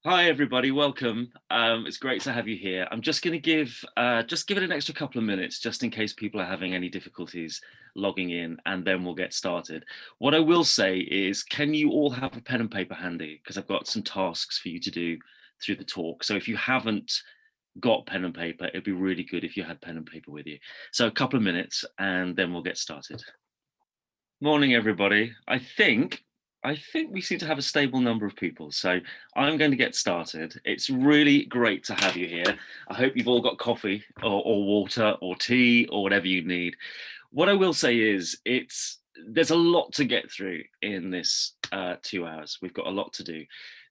Hi everybody, welcome. It's great to have you here. I'm just going to give it an extra couple of minutes just in case people are having any difficulties logging in, and then we'll get started. What I will say is, can you all have a pen and paper handy? Because I've got some tasks for you to do through the talk. So if you haven't got pen and paper, it'd be really good if you had pen and paper with you. So a couple of minutes and then we'll get started. Morning, everybody. I think we seem to have a stable number of people, so I'm going to get started. It's really great to have you here. I hope you've all got coffee or water or tea or whatever you need. What I will say is, there's a lot to get through in this 2 hours. We've got a lot to do.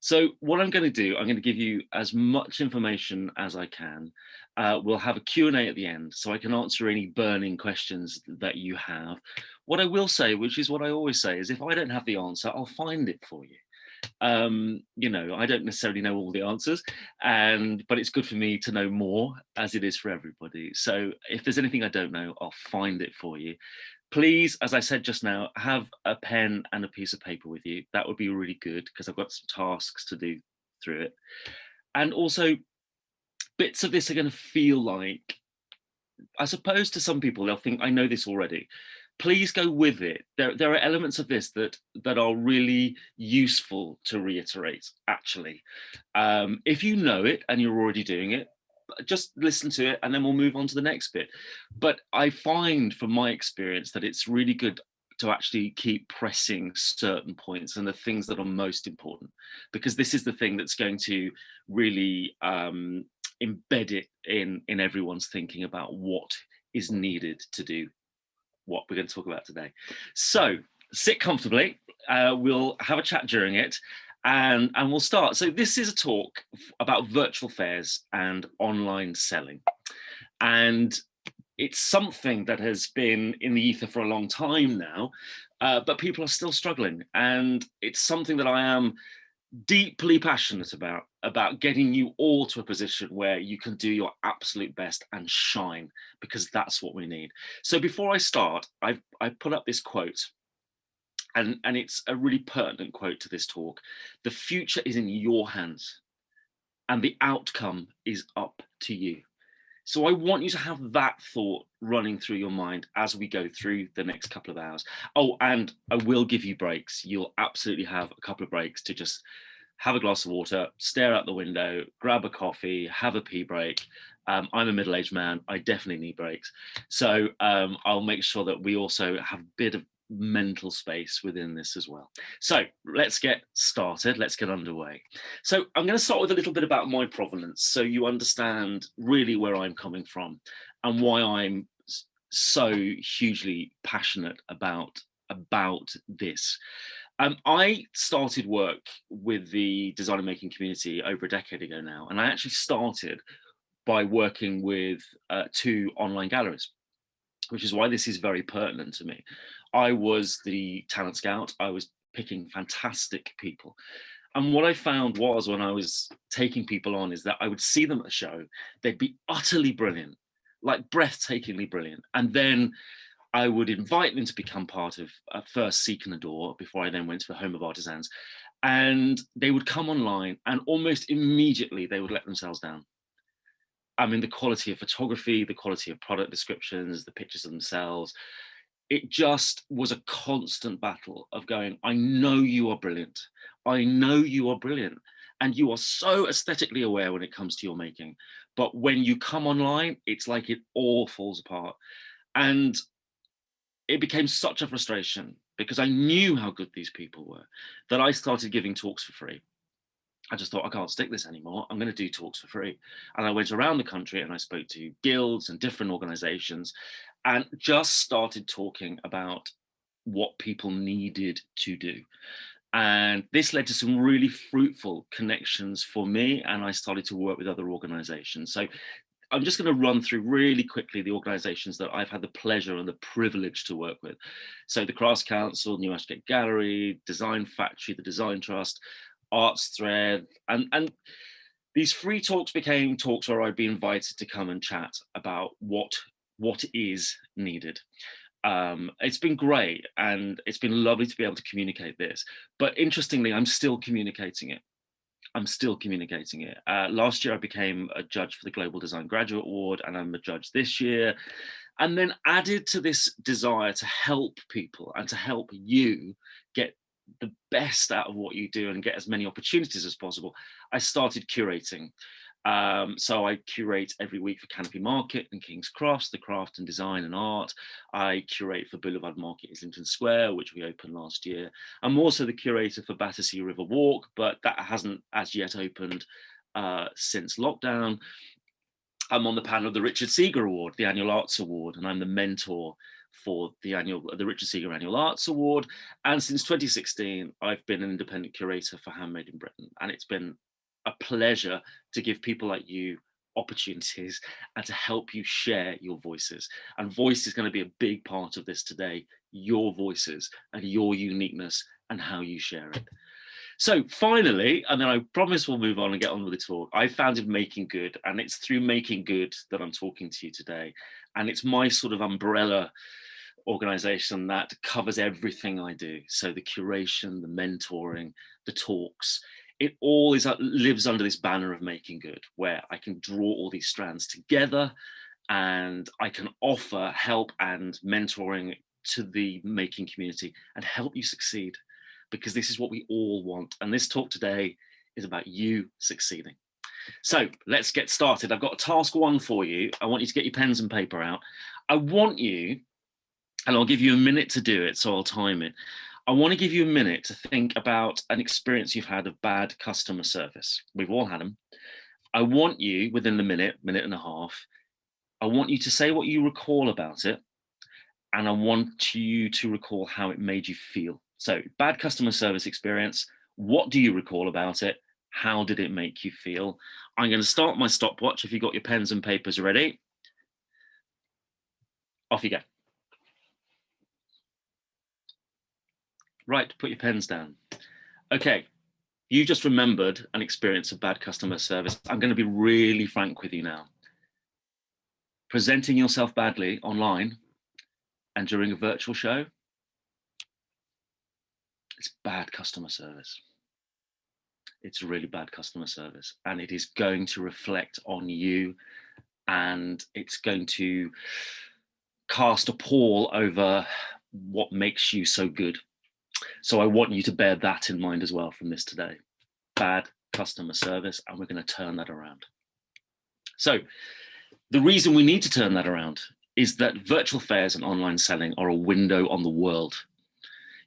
So what I'm going to do, I'm going to give you as much information as I can. We'll have a Q&A at the end, so I can answer any burning questions that you have. What I will say, which is what I always say, is if I don't have the answer, I'll find it for you. I don't necessarily know all the answers, but it's good for me to know more, as it is for everybody. So if there's anything I don't know, I'll find it for you. Please, as I said just now, have a pen and a piece of paper with you. That would be really good because I've got some tasks to do through it. And also, bits of this are going to feel like, I suppose to some people, they'll think, I know this already. Please go with it. There are elements of this that are really useful to reiterate, actually. If you know it and you're already doing it, just listen to it and then we'll move on to the next bit. But I find from my experience that it's really good to actually keep pressing certain points and the things that are most important, because this is the thing that's going to really embed it in everyone's thinking about what is needed to do what we're going to talk about today. So sit comfortably. We'll have a chat during it, and we'll start. So this is a talk about virtual fairs and online selling, and it's something that has been in the ether for a long time now, but people are still struggling, and it's something that I am deeply passionate about getting you all to a position where you can do your absolute best and shine, because that's what we need. So before I start, I put up this quote, and it's a really pertinent quote to this talk. The future is in your hands and the outcome is up to you. So I want you to have that thought running through your mind as we go through the next couple of hours. Oh, and I will give you breaks. You'll absolutely have a couple of breaks to just have a glass of water, stare out the window, grab a coffee, have a pee break. I'm a middle-aged man. I definitely need breaks. So I'll make sure that we also have a bit of mental space within this as well. So let's get started. Let's get underway. So I'm going to start with a little bit about my provenance, so you understand really where I'm coming from and why I'm so hugely passionate about this. I started work with the design and making community over a decade ago now, and I actually started by working with 2 online galleries, which is why this is very pertinent to me. I was the talent scout. I was picking fantastic people. And what I found was, when I was taking people on, is that I would see them at a show, they'd be utterly brilliant, like breathtakingly brilliant. And then I would invite them to become part of first Seek and Adore before I then went to the Home of Artisans. And they would come online and almost immediately they would let themselves down. I mean, the quality of photography, the quality of product descriptions, the pictures themselves, it just was a constant battle of going, I know you are brilliant. I know you are brilliant. And you are so aesthetically aware when it comes to your making. But when you come online, it's like it all falls apart. And it became such a frustration because I knew how good these people were that I started giving talks for free. I just thought, I can't stick this anymore. I'm going to do talks for free. And I went around the country and I spoke to guilds and different organizations and just started talking about what people needed to do. And this led to some really fruitful connections for me. And I started to work with other organizations. So I'm just going to run through really quickly the organizations that I've had the pleasure and the privilege to work with. So the Crafts Council, New Ashgate Gallery, Design Factory, the Design Trust, Arts Thread, and these free talks became talks where I'd be invited to come and chat about what is needed. It's been great and it's been lovely to be able to communicate this, but interestingly, I'm still communicating it. I'm still communicating it. Last year, I became a judge for the Global Design Graduate Award, and I'm a judge this year. And then added to this desire to help people and to help you get the best out of what you do and get as many opportunities as possible, I started curating. So I curate every week for Canopy Market and King's Cross, the craft and design and art. I curate for Boulevard Market Islington Square, which we opened last year. I'm also the curator for Battersea River Walk, but that hasn't as yet opened since lockdown. I'm on the panel of the Richard Seeger Award, the annual arts award, and I'm the mentor for the Richard Seeger Annual Arts Award. And since 2016, I've been an independent curator for Handmade in Britain. And it's been a pleasure to give people like you opportunities and to help you share your voices. And voice is going to be a big part of this today, your voices and your uniqueness and how you share it. So finally, and then I promise we'll move on and get on with the talk, I founded Making Goode, and it's through Making Goode that I'm talking to you today. And it's my sort of umbrella organization that covers everything I do. So the curation, the mentoring, the talks, it all lives under this banner of Making Goode, where I can draw all these strands together and I can offer help and mentoring to the making community and help you succeed, because this is what we all want. And this talk today is about you succeeding. So let's get started. I've got task one for you. I want you to get your pens and paper out. I want you, and I'll give you a minute to do it, so I'll time it. I want to give you a minute to think about an experience you've had of bad customer service. We've all had them. I want you, within the minute and a half, I want you to say what you recall about it, and I want you to recall how it made you feel. So, bad customer service experience. What do you recall about it? How did it make you feel? I'm going to start my stopwatch. If you've got your pens and papers ready, off you go. Right, put your pens down. Okay, you just remembered an experience of bad customer service. I'm going to be really frank with you now. Presenting yourself badly online and during a virtual show, it's bad customer service. It's really bad customer service, and it is going to reflect on you, and it's going to cast a pall over what makes you so good. So I want you to bear that in mind as well from this today. Bad customer service, and we're going to turn that around. So the reason we need to turn that around is that virtual fairs and online selling are a window on the world.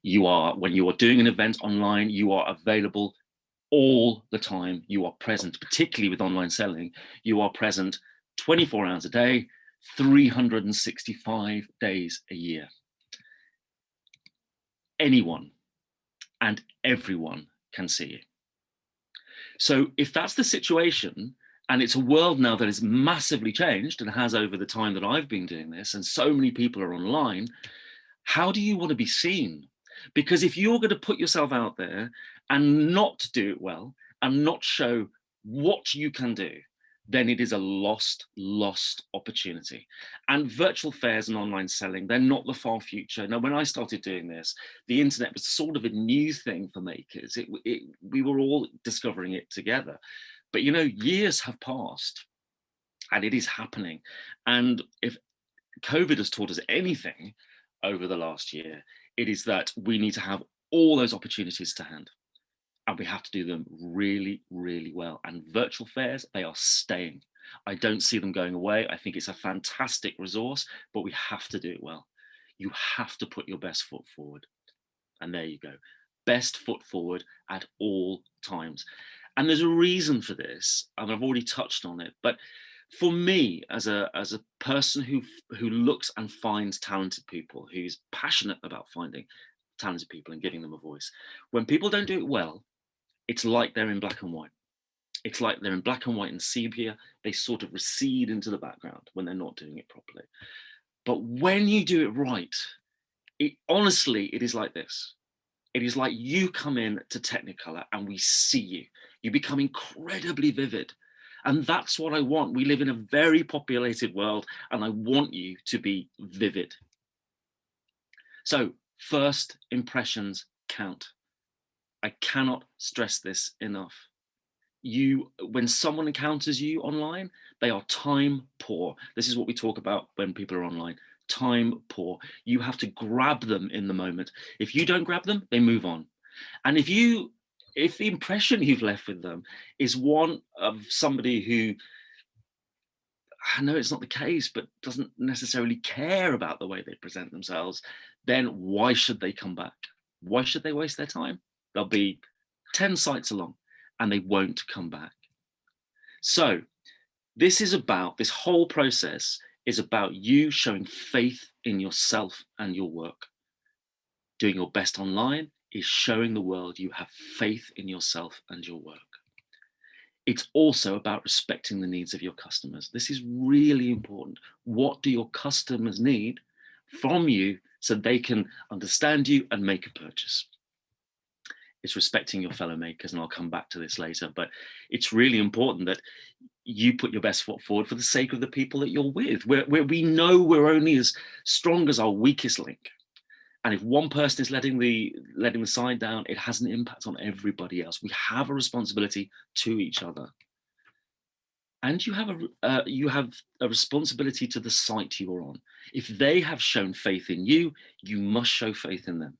When you are doing an event online, you are available all the time. You are present, particularly with online selling. You are present 24 hours a day, 365 days a year. Anyone and everyone can see you. So if that's the situation, and it's a world now that is massively changed and has over the time that I've been doing this, and so many people are online, how do you want to be seen? Because if you're going to put yourself out there and not do it well and not show what you can do, then it is a lost opportunity. And virtual fairs and online selling, they're not the far future. Now, when I started doing this, the internet was sort of a new thing for makers. We were all discovering it together. But, years have passed and it is happening. And if COVID has taught us anything over the last year, it is that we need to have all those opportunities to hand. And we have to do them really, really well. And virtual fairs, they are staying. I don't see them going away. I think it's a fantastic resource, but we have to do it well. You have to put your best foot forward. And there you go. Best foot forward at all times. And there's a reason for this, and I've already touched on it. But for me, as a person who looks and finds talented people, who's passionate about finding talented people and giving them a voice, when people don't do it well, it's like they're in black and white. It's like they're in black and white and sepia. They sort of recede into the background when they're not doing it properly. But when you do it right, honestly, it is like this. It is like you come in to Technicolor and we see you. You become incredibly vivid. And that's what I want. We live in a very populated world, and I want you to be vivid. So first impressions count. I cannot stress this enough. when someone encounters you online, they are time poor. This is what we talk about when people are online. Time poor. You have to grab them in the moment. If you don't grab them, they move on. And if the impression you've left with them is one of somebody who, I know it's not the case, but doesn't necessarily care about the way they present themselves, then why should they come back? Why should they waste their time? They'll be 10 sites along and they won't come back. So this whole process is about you showing faith in yourself and your work. Doing your best online is showing the world you have faith in yourself and your work. It's also about respecting the needs of your customers. This is really important. What do your customers need from you so they can understand you and make a purchase? It's respecting your fellow makers, and I'll come back to this later, but it's really important that you put your best foot forward for the sake of the people that you're with, where we know we're only as strong as our weakest link. And if one person is letting the side down, it has an impact on everybody else. We have a responsibility to each other. And you have a responsibility to the site you are on. If they have shown faith in you, you must show faith in them.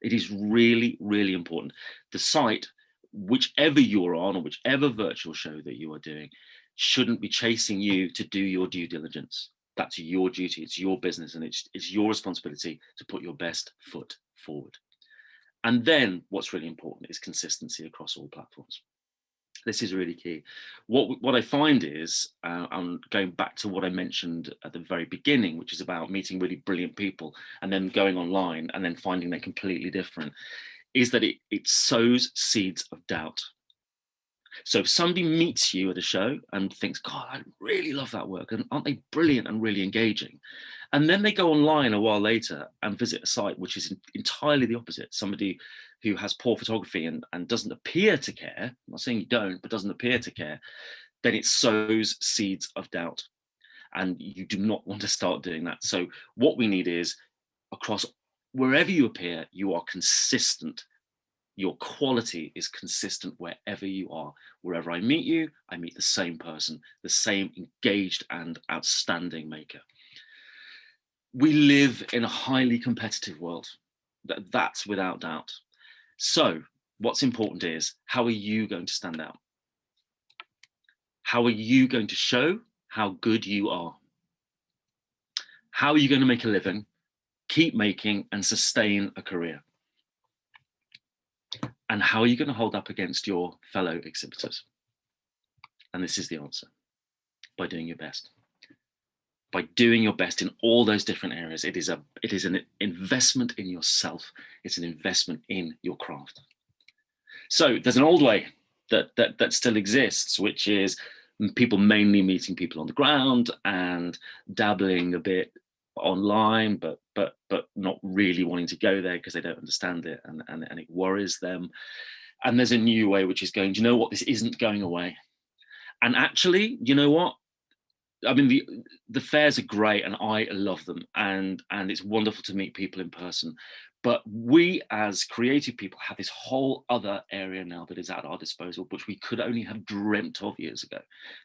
It is really, really important. The site, whichever you're on or whichever virtual show that you are doing, shouldn't be chasing you to do your due diligence. That's your duty, it's your business, and it's your responsibility to put your best foot forward. And then what's really important is consistency across all platforms. This is really key. What I find is, I'm going back to what I mentioned at the very beginning, which is about meeting really brilliant people and then going online and then finding they're completely different, is that it sows seeds of doubt. So if somebody meets you at a show and thinks, God, I really love that work, and aren't they brilliant and really engaging? And then they go online a while later and visit a site which is entirely the opposite. Somebody who has poor photography and doesn't appear to care, I'm not saying you don't, but doesn't appear to care, then it sows seeds of doubt. And you do not want to start doing that. So what we need is, across wherever you appear, you are consistent. Your quality is consistent wherever you are. Wherever I meet you, I meet the same person, the same engaged and outstanding maker. We live in a highly competitive world. That's without doubt. So what's important is, how are you going to stand out? How are you going to show how good you are? How are you going to make a living, keep making, and sustain a career? And how are you going to hold up against your fellow exhibitors? And this is the answer: by doing your best. By doing your best in all those different areas. It is an investment in yourself. It's an investment in your craft. So there's an old way that still exists, which is people mainly meeting people on the ground and dabbling a bit online, but not really wanting to go there because they don't understand it, and it worries them. And there's a new way, which is going, do you know what? This isn't going away. And actually, you know what? I mean, the fairs are great and I love them, and it's wonderful to meet people in person. But we as creative people have this whole other area now that is at our disposal, which we could only have dreamt of years ago.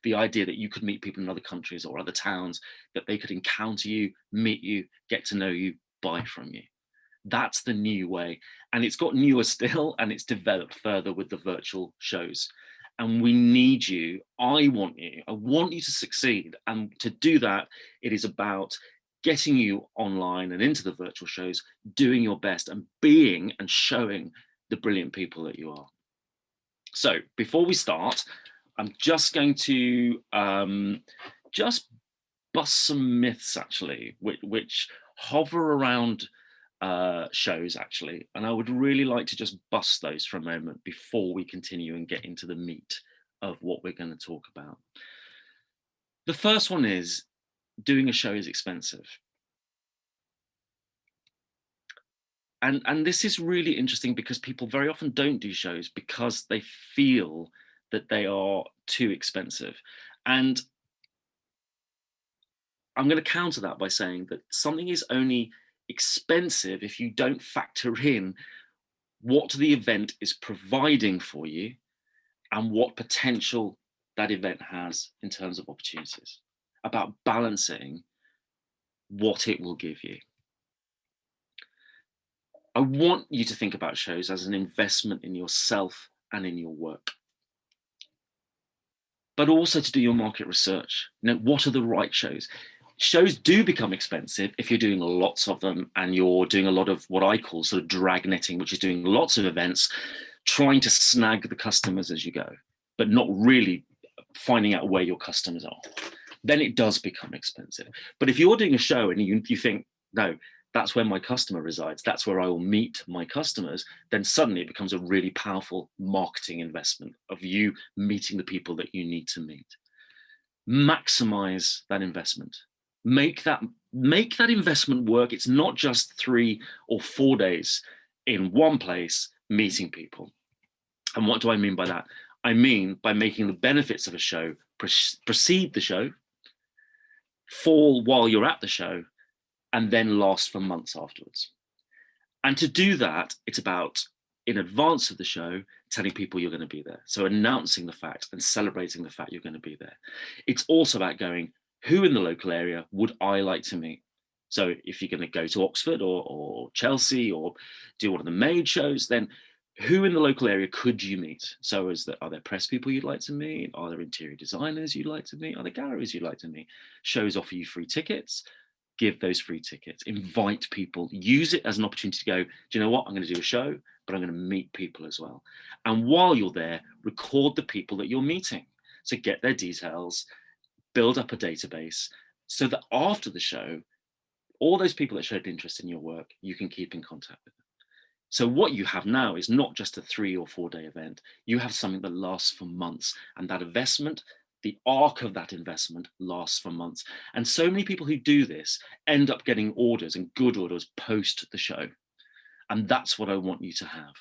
The idea that you could meet people in other countries or other towns, that they could encounter you, meet you, get to know you, buy from you. That's the new way. And it's got newer still, and it's developed further with the virtual shows. And we need you. I want you to succeed. And to do that, it is about getting you online and into the virtual shows, doing your best and being and showing the brilliant people that you are. So before we start, I'm just going to just bust some myths, actually, which hover around shows, actually. And I would really like to just bust those for a moment before we continue and get into the meat of what we're going to talk about. The first one is, doing a show is expensive. And this is really interesting because people very often don't do shows because they feel that they are too expensive. And I'm going to counter that by saying that something is only expensive if you don't factor in what the event is providing for you and what potential that event has in terms of opportunities, about balancing what it will give you. I want you to think about shows as an investment in yourself and in your work, but also to do your market research. What are the right shows? Shows do become expensive if you're doing lots of them and you're doing a lot of what I call sort of dragnetting, which is doing lots of events, trying to snag the customers as you go, but not really finding out where your customers are. Then it does become expensive. But if you're doing a show and you think, no, that's where my customer resides, that's where I will meet my customers, then suddenly it becomes a really powerful marketing investment of you meeting the people that you need to meet. Maximize that investment. Make that investment work. It's not just 3 or 4 days in one place meeting people. And what do I mean by that? I mean by making the benefits of a show precede the show, fall while you're at the show, and then last for months afterwards. And to do that, it's about, in advance of the show, telling people you're going to be there. So announcing the fact and celebrating the fact you're going to be there. It's also about going, who in the local area would I like to meet? So if you're going to go to Oxford or Chelsea or do one of the Made shows, then who in the local area could you meet? So are there press people you'd like to meet? Are there interior designers you'd like to meet? Are there galleries you'd like to meet? Shows offer you free tickets. Give those free tickets, invite people, use it as an opportunity to go, do you know what? I'm going to do a show, but I'm going to meet people as well. And while you're there, record the people that you're meeting. So get their details, build up a database so that after the show, all those people that showed interest in your work, you can keep in contact with them. So what you have now is not just a 3 or 4 day event. You have something that lasts for months, and that investment, the arc of that investment, lasts for months. And so many people who do this end up getting orders, and good orders, post the show. And that's what I want you to have.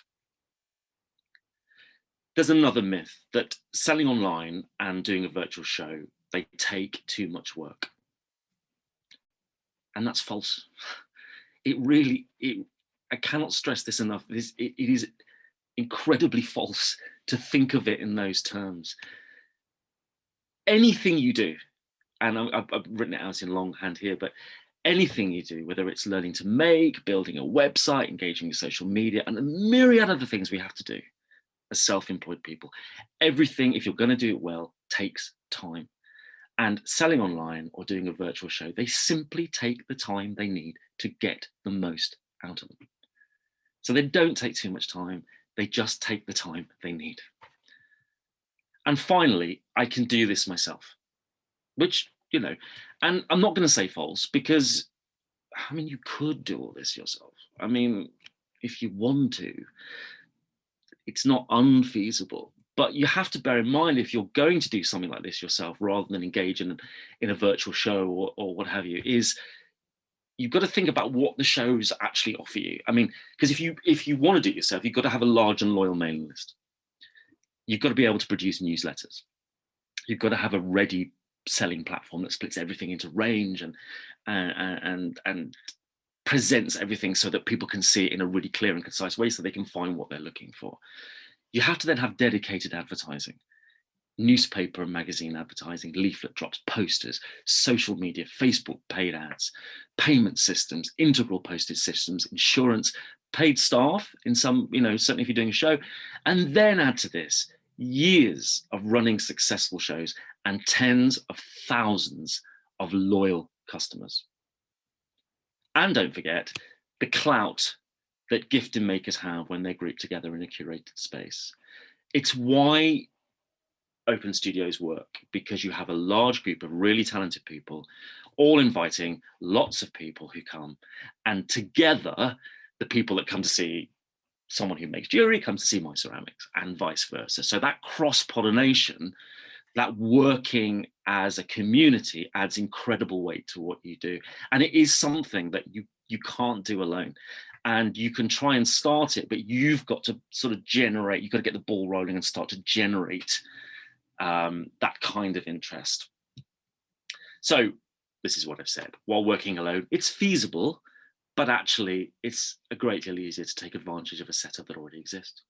There's another myth that selling online and doing a virtual show, they take too much work. And that's false. I cannot stress this enough. It is incredibly false to think of it in those terms. Anything you do, and I've written it out in longhand here, but anything you do, whether it's learning to make, building a website, engaging in social media, and a myriad of other things we have to do as self-employed people, everything, if you're going to do it well, takes time. And selling online or doing a virtual show, they simply take the time they need to get the most out of them. So they don't take too much time, they just take the time they need. And finally, I can do this myself, which, and I'm not going to say false, because, you could do all this yourself. If you want to, it's not unfeasible. But you have to bear in mind, if you're going to do something like this yourself, rather than engage in a virtual show or what have you, is you've got to think about what the shows actually offer you. Because if you want to do it yourself, you've got to have a large and loyal mailing list. You've got to be able to produce newsletters. You've got to have a ready selling platform that splits everything into range and presents everything so that people can see it in a really clear and concise way so they can find what they're looking for. You have to then have dedicated advertising, newspaper and magazine advertising, leaflet drops, posters, social media, Facebook paid ads, payment systems, integral postage systems, insurance, paid staff in some, certainly if you're doing a show, and then add to this years of running successful shows and tens of thousands of loyal customers. And don't forget the clout that gifting makers have when they're grouped together in a curated space. It's why open studios work, because you have a large group of really talented people, all inviting lots of people who come, and together, the people that come to see someone who makes jewelry come to see my ceramics, and vice versa. So that cross-pollination, that working as a community, adds incredible weight to what you do. And it is something that you can't do alone. And you can try and start it, but you've got to sort of generate, you've got to get the ball rolling and start to generate that kind of interest. So this is what I've said. While working alone, it's feasible, but actually it's a great deal easier to take advantage of a setup that already exists.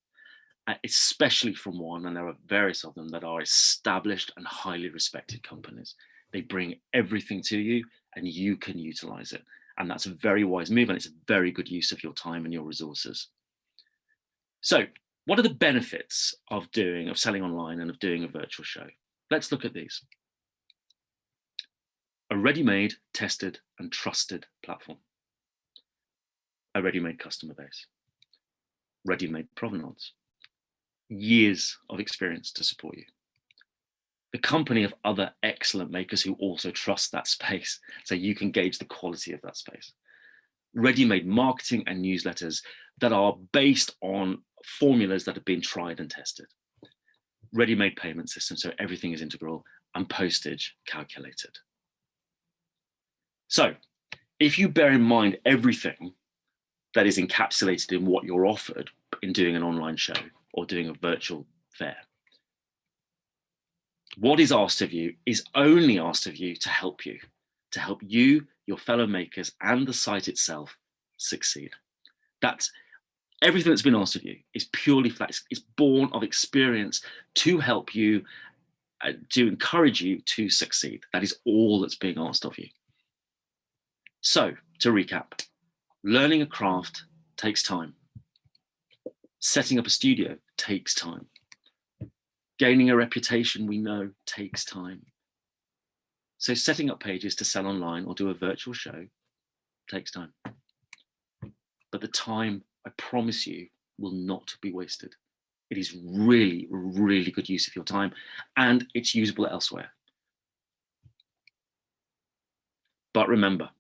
especially from one, and there are various of them that are established and highly respected companies. They bring everything to you and you can utilize it. And that's a very wise move, and it's a very good use of your time and your resources. So what are the benefits of selling online and of doing a virtual show? Let's look at these. A ready-made, tested and trusted platform. A ready-made customer base. Ready-made provenance. Years of experience to support you. The company of other excellent makers who also trust that space, so you can gauge the quality of that space. Ready-made marketing and newsletters that are based on formulas that have been tried and tested. Ready-made payment system, so everything is integral, and postage calculated. So if you bear in mind everything that is encapsulated in what you're offered in doing an online show or doing a virtual fair, what is asked of you is only asked of you to help you, your fellow makers, and the site itself succeed. That's everything that's been asked of you is purely flat. It's born of experience to help you, to encourage you to succeed. That is all that's being asked of you. So to recap, learning a craft takes time. Setting up a studio takes time. Gaining a reputation, we know, takes time. So setting up pages to sell online or do a virtual show takes time. But the time, I promise you, will not be wasted. It is really, really good use of your time, and it's usable elsewhere. But remember,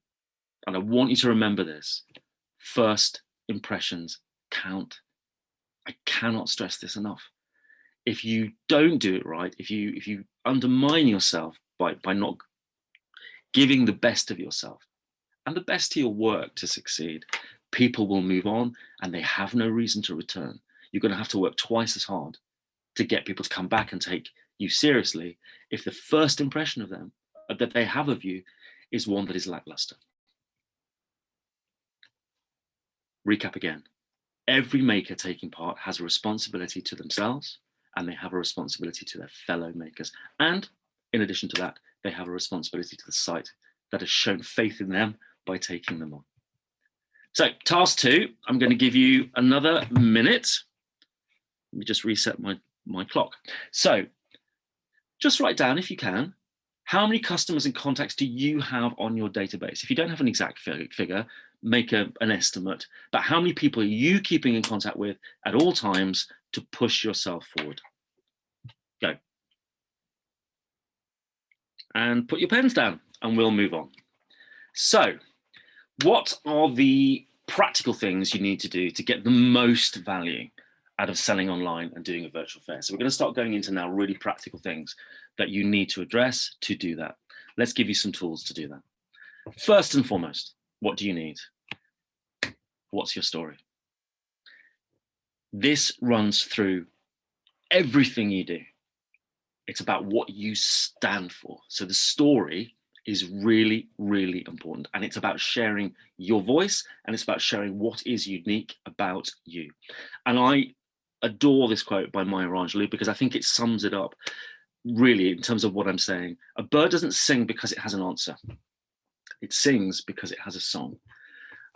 and I want you to remember this, first impressions count. I cannot stress this enough. If you don't do it right, if you undermine yourself by not giving the best of yourself and the best to your work to succeed, people will move on and they have no reason to return. You're going to have to work twice as hard to get people to come back and take you seriously if the first impression of them that they have of you is one that is lackluster. Recap again. Every maker taking part has a responsibility to themselves, and they have a responsibility to their fellow makers. And in addition to that, they have a responsibility to the site that has shown faith in them by taking them on. So task 2, I'm going to give you another minute. Let me just reset my clock. So just write down, if you can, how many customers and contacts do you have on your database? If you don't have an exact figure, make an estimate, but how many people are you keeping in contact with at all times to push yourself forward? Go. And put your pens down and we'll move on. So what are the practical things you need to do to get the most value out of selling online and doing a virtual fair? So we're going to start going into now really practical things that you need to address to do that. Let's give you some tools to do that. First and foremost, what do you need? What's your story? This runs through everything you do. It's about what you stand for. So the story is really, really important. And it's about sharing your voice, and it's about sharing what is unique about you. And I adore this quote by Maya Angelou because I think it sums it up really in terms of what I'm saying. A bird doesn't sing because it has an answer. It sings because it has a song.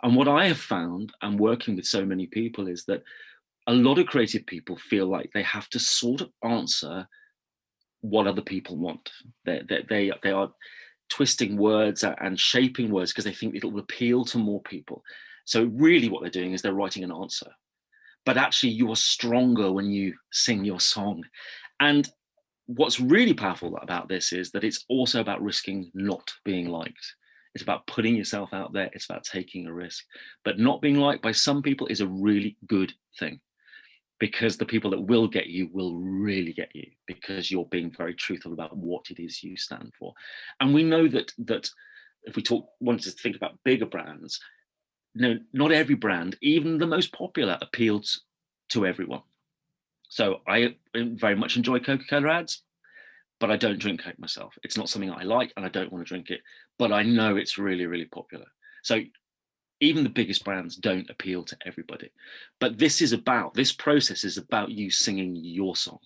And what I have found, and working with so many people, is that a lot of creative people feel like they have to sort of answer what other people want. They are twisting words and shaping words because they think it'll appeal to more people. So really what they're doing is they're writing an answer. But actually you are stronger when you sing your song. And what's really powerful about this is that it's also about risking not being liked. It's about putting yourself out there. It's about taking a risk. But not being liked by some people is a really good thing, because the people that will get you will really get you, because you're being very truthful about what it is you stand for. And we know that if we wanted to think about bigger brands, not every brand, even the most popular, appeals to everyone. So I very much enjoy Coca-Cola ads, but I don't drink Coke myself. It's not something I like and I don't want to drink it, but I know it's really, really popular. So Even the biggest brands don't appeal to everybody. But this process is about you singing your song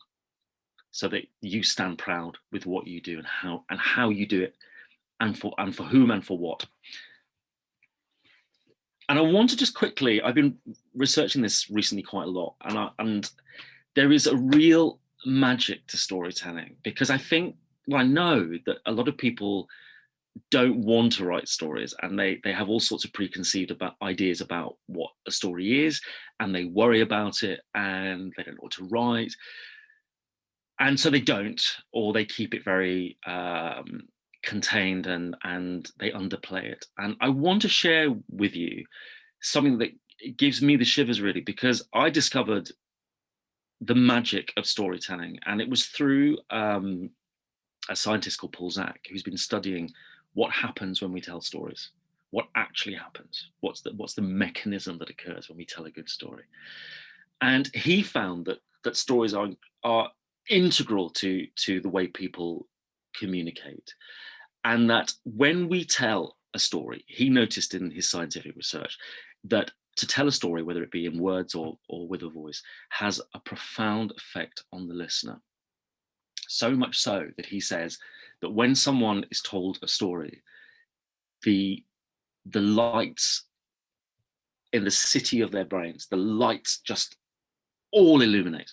so that you stand proud with what you do and how you do it, and for whom and for what. And I want to just quickly, I've been researching this recently quite a lot, and there is a real magic to storytelling, because I know that a lot of people don't want to write stories, and they have all sorts of preconceived ideas about what a story is, and they worry about it, and they don't know what to write, and so they don't, or they keep it very contained, and they underplay it. And I want to share with you something that gives me the shivers, really, because I discovered the magic of storytelling, and it was through a scientist called Paul Zak, who's been studying what happens when we tell stories, what actually happens, what's the mechanism that occurs when we tell a good story. And he found that stories are integral to the way people communicate, and that when we tell a story, he noticed in his scientific research that to tell a story, whether it be in words or with a voice, has a profound effect on the listener. So much so that he says that when someone is told a story, the lights in the city of their brains, the lights just all illuminate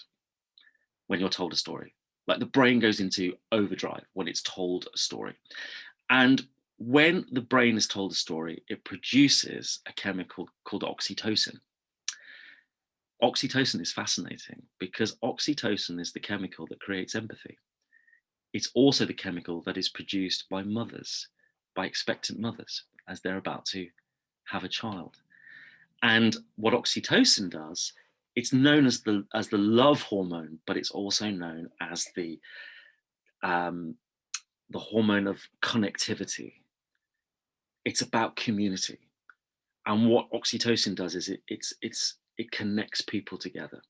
when you're told a story. Like the brain goes into overdrive when it's told a story. And when the brain is told a story, it produces a chemical called oxytocin. Oxytocin is fascinating because oxytocin is the chemical that creates empathy. It's also the chemical that is produced by mothers, by expectant mothers, as they're about to have a child. And what oxytocin does, it's known as the love hormone, but it's also known as the hormone of connectivity. It's about community. And what oxytocin does is it connects people together.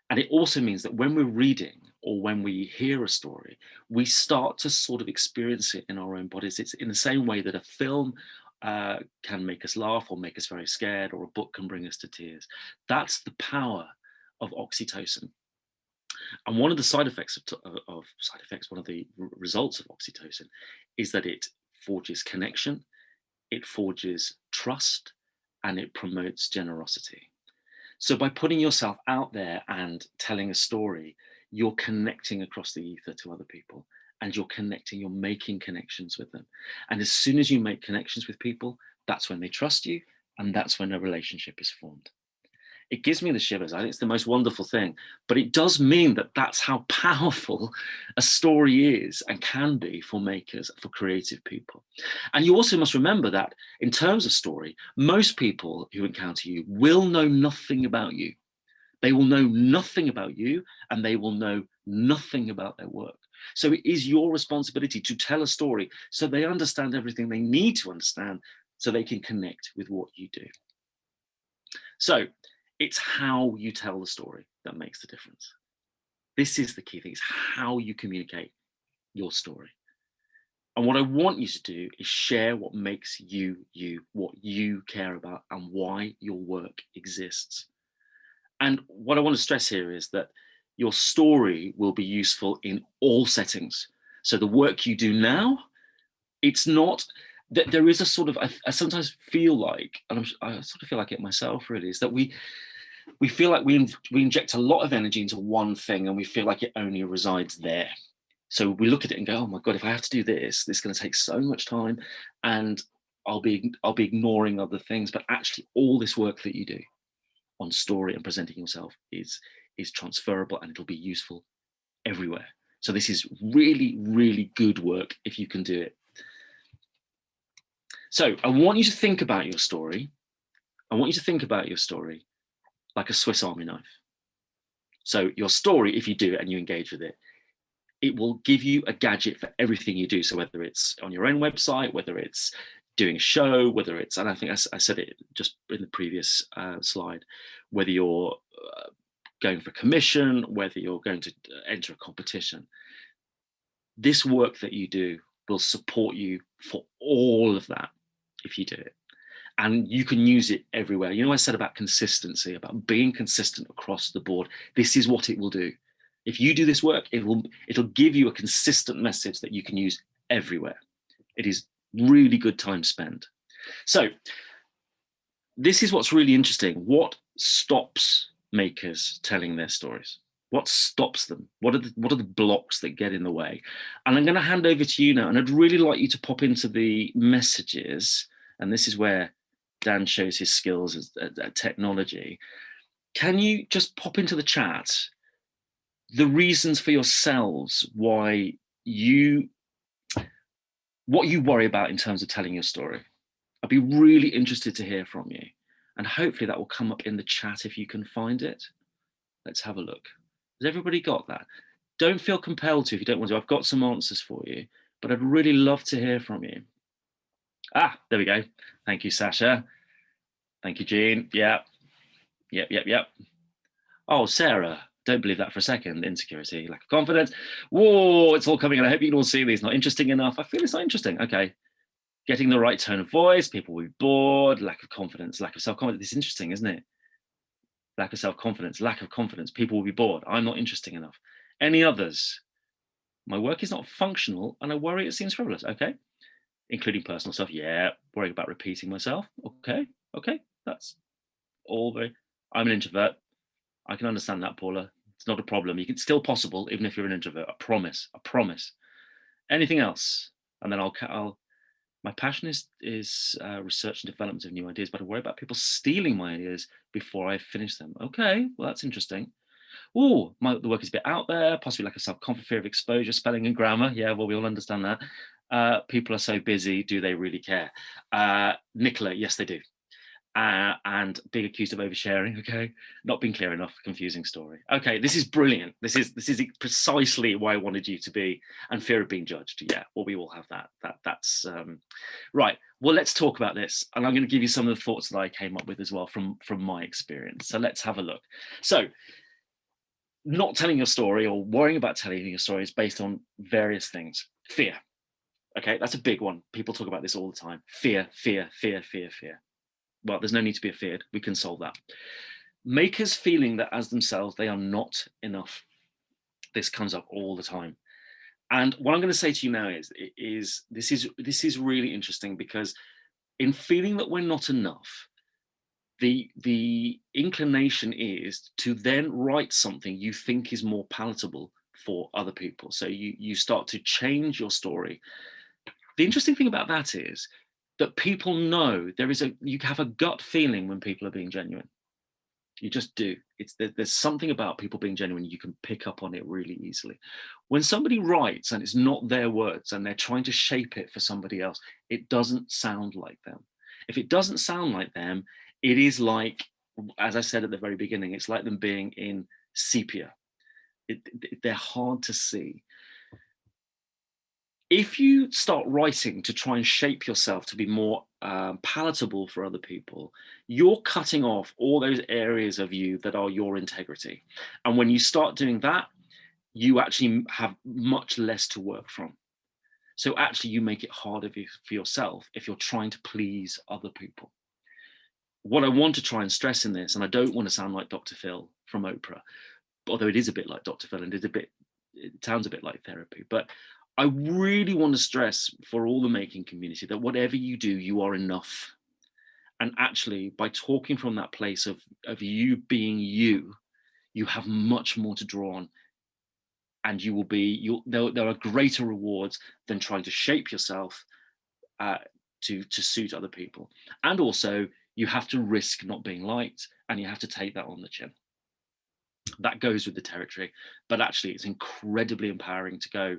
And it also means that when we're reading or when we hear a story, we start to sort of experience it in our own bodies. It's in the same way that a film can make us laugh or make us very scared, or a book can bring us to tears. That's the power of oxytocin. And one of the one of the results of oxytocin is that it forges connection, it forges trust, and it promotes generosity. So by putting yourself out there and telling a story, you're connecting across the ether to other people, and you're making connections with them. And as soon as you make connections with people, that's when they trust you, and that's when a relationship is formed. It gives me the shivers. I think it's the most wonderful thing, but it does mean that that's how powerful a story is and can be for makers, for creative people. And you also must remember that in terms of story, most people who encounter you will know nothing about you. They will know nothing about you, and they will know nothing about their work. So it is your responsibility to tell a story so they understand everything they need to understand, so they can connect with what you do. So it's how you tell the story that makes the difference. This is the key thing, is how you communicate your story. And what I want you to do is share what makes you, what you care about, and why your work exists. And what I want to stress here is that your story will be useful in all settings. So the work you do now, it's not, that there is a sort of, I sometimes feel like, and I sort of feel like it myself really, is that we feel like we inject a lot of energy into one thing, and we feel like it only resides there. So we look at it and go, oh my God, if I have to do this is going to take so much time, and I'll be ignoring other things. But actually all this work that you do on story and presenting yourself is transferable, and it'll be useful everywhere. So this is really, really good work if you can do it. So I want you to think about your story. I want you to think about your story like a Swiss Army knife. So your story, if you do it and you engage with it, it will give you a gadget for everything you do. So whether it's on your own website, whether it's doing a show, whether it's, and I think I said it just in the previous slide, whether you're going for commission, whether you're going to enter a competition, this work that you do will support you for all of that if you do it. and you can use it everywhere. You know, I said about consistency, about being consistent across the board. This is what it will do. If you do this work, it'll give you a consistent message that you can use everywhere. It is really good time spent. So this is what's really interesting. What stops makers telling their stories? What stops them? What are the blocks that get in the way? And I'm going to hand over to you now, and I'd really like you to pop into the messages. And this is where Dan shows his skills at technology. Can you just pop into the chat the reasons for yourselves why what you worry about in terms of telling your story? I'd be really interested to hear from you. And hopefully that will come up in the chat if you can find it. Let's have a look. Has everybody got that? Don't feel compelled to if you don't want to. I've got some answers for you, but I'd really love to hear from you. Ah, there we go. Thank you, Sasha. Thank you, Jean. Yeah. Yep. Oh, Sarah. Don't believe that for a second. Insecurity, lack of confidence. Whoa, it's all coming in. I hope you can all see these. Not interesting enough. I feel it's not interesting. Okay. Getting the right tone of voice. People will be bored. Lack of confidence. Lack of self-confidence. It's interesting, isn't it? Lack of self-confidence. Lack of confidence. People will be bored. I'm not interesting enough. Any others? My work is not functional and I worry it seems frivolous. Okay. Including personal stuff. Yeah. Worrying about repeating myself. Okay. That's all very. I'm an introvert. I can understand that, Paula. It's not a problem. It's still possible, even if you're an introvert. I promise. Anything else? And then my passion is research and development of new ideas, but I worry about people stealing my ideas before I finish them. Okay, well, that's interesting. Oh, the work is a bit out there, possibly like a self-confidence, fear of exposure, spelling and grammar. Yeah, well, we all understand that. People are so busy. Do they really care? Nicola, yes, they do. And being accused of oversharing. Okay, not being clear enough, confusing story. Okay, this is brilliant. This is precisely why I wanted you to be, and fear of being judged. Yeah, well, we all have that. That's right. Well, let's talk about this, and I'm going to give you some of the thoughts that I came up with as well from my experience. So let's have a look. So, not telling your story or worrying about telling your story is based on various things. Fear. Okay, that's a big one. People talk about this all the time. Fear. Well, there's no need to be afeared. We can solve that. Makers feeling that as themselves, they are not enough. This comes up all the time. And what I'm going to say to you now is this is really interesting, because in feeling that we're not enough, the inclination is to then write something you think is more palatable for other people. So you start to change your story. The interesting thing about that is that people know you have a gut feeling when people are being genuine. You just do. There's something about people being genuine. You can pick up on it really easily. When somebody writes and it's not their words and they're trying to shape it for somebody else, it doesn't sound like them. If it doesn't sound like them, it is like, as I said at the very beginning, it's like them being in sepia. They're hard to see. If you start writing to try and shape yourself to be more palatable for other people, you're cutting off all those areas of you that are your integrity. And when you start doing that, you actually have much less to work from. So actually, you make it harder for yourself if you're trying to please other people. What I want to try and stress in this, and I don't want to sound like Dr. Phil from Oprah, although it is a bit like Dr. Phil and it sounds a bit like therapy, but I really want to stress for all the making community that whatever you do, you are enough. And actually, by talking from that place of you being you, you have much more to draw on. And there are greater rewards than trying to shape yourself to suit other people. And also, you have to risk not being liked, and you have to take that on the chin. That goes with the territory. But actually, it's incredibly empowering to go,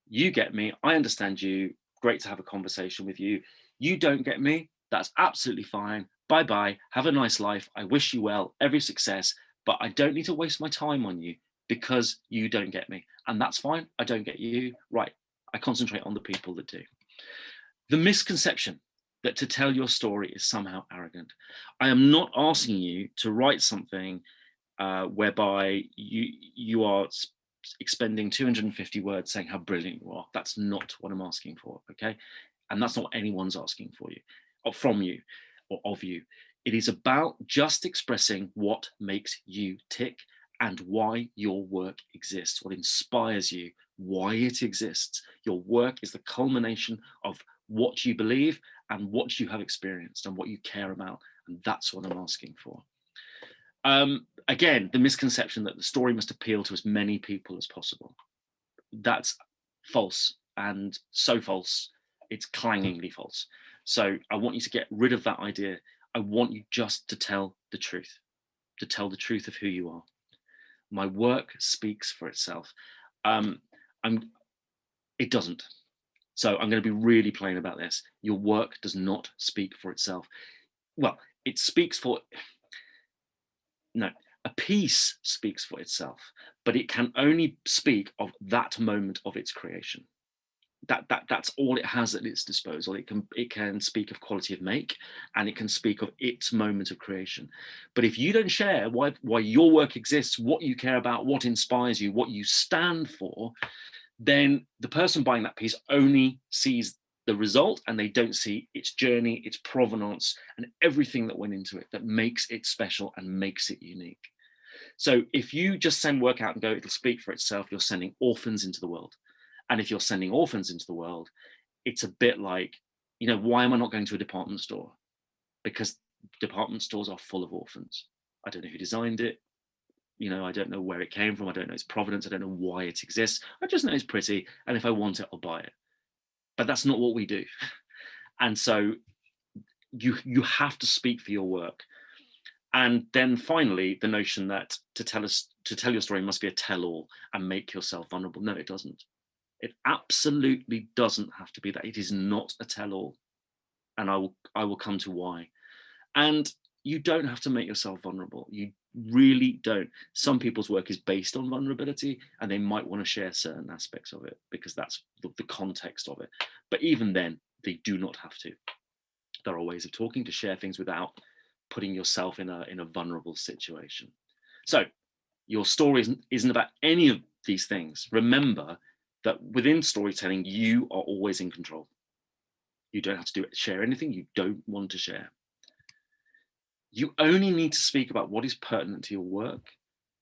you get me, I understand you, great to have a conversation with you. You don't get me, that's absolutely fine. Bye-bye, have a nice life. I wish you well, every success, but I don't need to waste my time on you because you don't get me. And that's fine, I don't get you. Right, I concentrate on the people that do. The misconception that to tell your story is somehow arrogant. I am not asking you to write something whereby you are expending 250 words saying how brilliant you are. That's not what I'm asking for, okay? And that's not what anyone's asking for you or from you. or of you. It is about just expressing what makes you tick and why your work exists, what inspires you, why it exists. Your work is the culmination of what you believe and what you have experienced and what you care about. And that's what I'm asking for. Again, the misconception that the story must appeal to as many people as possible. That's false, and so false, it's clangingly false. So I want you to get rid of that idea. I want you just to tell the truth, of who you are. My work speaks for itself. It doesn't. So I'm going to be really plain about this. Your work does not speak for itself. Well, it speaks for, no, a piece speaks for itself, but it can only speak of that moment of its creation. That's all it has at its disposal. It can speak of quality of make, and it can speak of its moment of creation. But if you don't share why your work exists, what you care about, what inspires you, what you stand for, then the person buying that piece only sees the result, and they don't see its journey, its provenance, and everything that went into it that makes it special and makes it unique. So if you just send work out and go, it'll speak for itself, you're sending orphans into the world. And if you're sending orphans into the world, it's a bit like, why am I not going to a department store? Because department stores are full of orphans. I don't know who designed it. I don't know where it came from. I don't know its provenance. I don't know why it exists. I just know it's pretty. And if I want it, I'll buy it. But that's not what we do. And so you have to speak for your work. And then finally, the notion that to tell your story must be a tell-all and make yourself vulnerable. No, it doesn't. It absolutely doesn't have to be that. It is not a tell-all. And I will come to why. And you don't have to make yourself vulnerable. You really don't. Some people's work is based on vulnerability, and they might want to share certain aspects of it because that's the context of it. But even then, they do not have to. There are ways of talking to share things without putting yourself in a vulnerable situation. So your story isn't about any of these things. Remember that within storytelling, you are always in control. You don't have to share anything you don't want to share. You only need to speak about what is pertinent to your work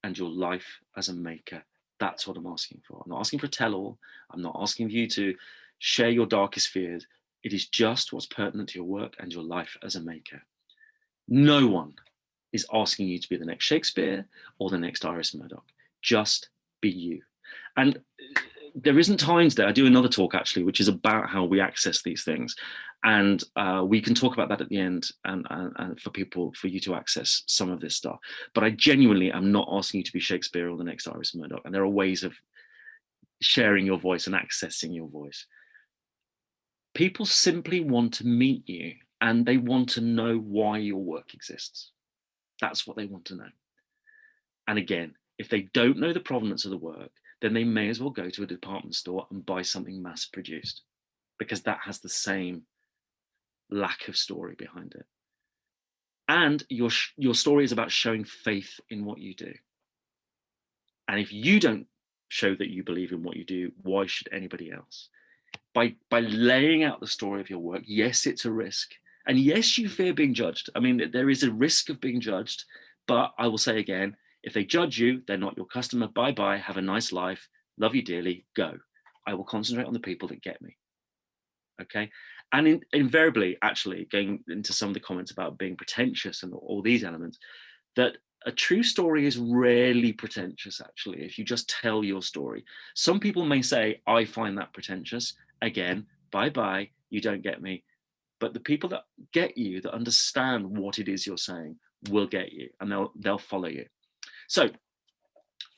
and your life as a maker. That's what I'm asking for. I'm not asking for a tell-all. I'm not asking you to share your darkest fears. It is just what's pertinent to your work and your life as a maker. No one is asking you to be the next Shakespeare or the next Iris Murdoch. Just be you. And there isn't times there. I do another talk actually, which is about how we access these things. And we can talk about that at the end and for you to access some of this stuff. But I genuinely am not asking you to be Shakespeare or the next Iris Murdoch. And there are ways of sharing your voice and accessing your voice. People simply want to meet you, and they want to know why your work exists. That's what they want to know. And again, if they don't know the provenance of the work, then they may as well go to a department store and buy something mass produced, because that has the same lack of story behind it. And your story is about showing faith in what you do. And if you don't show that you believe in what you do, why should anybody else? By laying out the story of your work, yes, it's a risk. And yes, you fear being judged. I mean, there is a risk of being judged, but I will say again, if they judge you, they're not your customer. Bye-bye, have a nice life, love you dearly, go. I will concentrate on the people that get me. Okay. And invariably, actually, going into some of the comments about being pretentious and all these elements, that a true story is rarely pretentious, actually, if you just tell your story. Some people may say, I find that pretentious. Again, bye-bye, you don't get me. But the people that get you, that understand what it is you're saying, will get you, and they'll follow you. So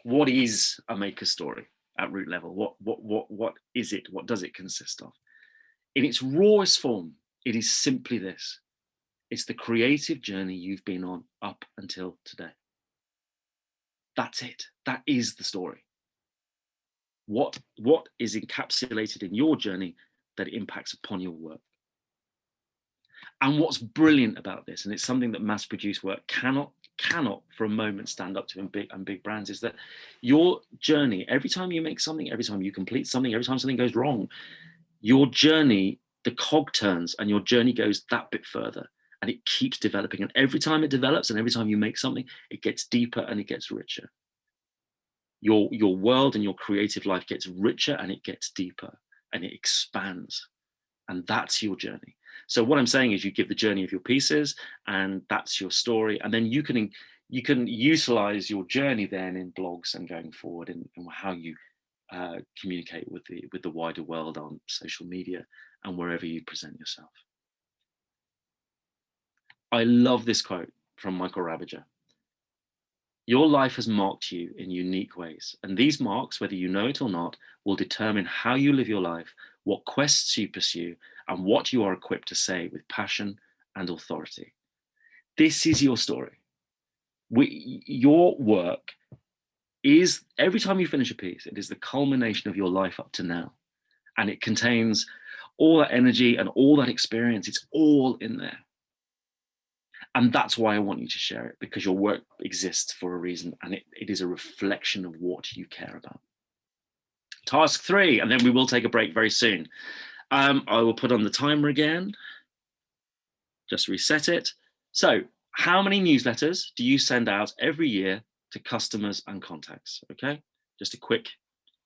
what is a maker story at root level? What is it? What does it consist of? In its rawest form, it is simply this. It's the creative journey you've been on up until today. That's it. That is the story. What is encapsulated in your journey that impacts upon your work? And what's brilliant about this, and it's something that mass-produced work cannot for a moment stand up to in big brands, is that your journey, every time you make something, every time you complete something, every time something goes wrong, your journey, the cog turns and your journey goes that bit further. and it keeps developing. And every time it develops and every time you make something, it gets deeper and it gets richer. Your world and your creative life gets richer and it gets deeper and it expands. And that's your journey. So what I'm saying is you give the journey of your pieces, and that's your story. And then you can utilize your journey then in blogs and going forward, and how you communicate with the wider world on social media and wherever you present yourself. I love this quote from Michael Rabiger. Your life has marked you in unique ways, and these marks, whether you know it or not, will determine how you live your life, what quests you pursue, and what you are equipped to say with passion and authority. This is your story. Your work is, every time you finish a piece, it is the culmination of your life up to now. And it contains all that energy and all that experience. It's all in there. And that's why I want you to share it, because your work exists for a reason, and it is a reflection of what you care about. Task 3, and then we will take a break very soon. I will put on the timer again, just reset it. So how many newsletters do you send out every year to customers and contacts? Okay, just a quick,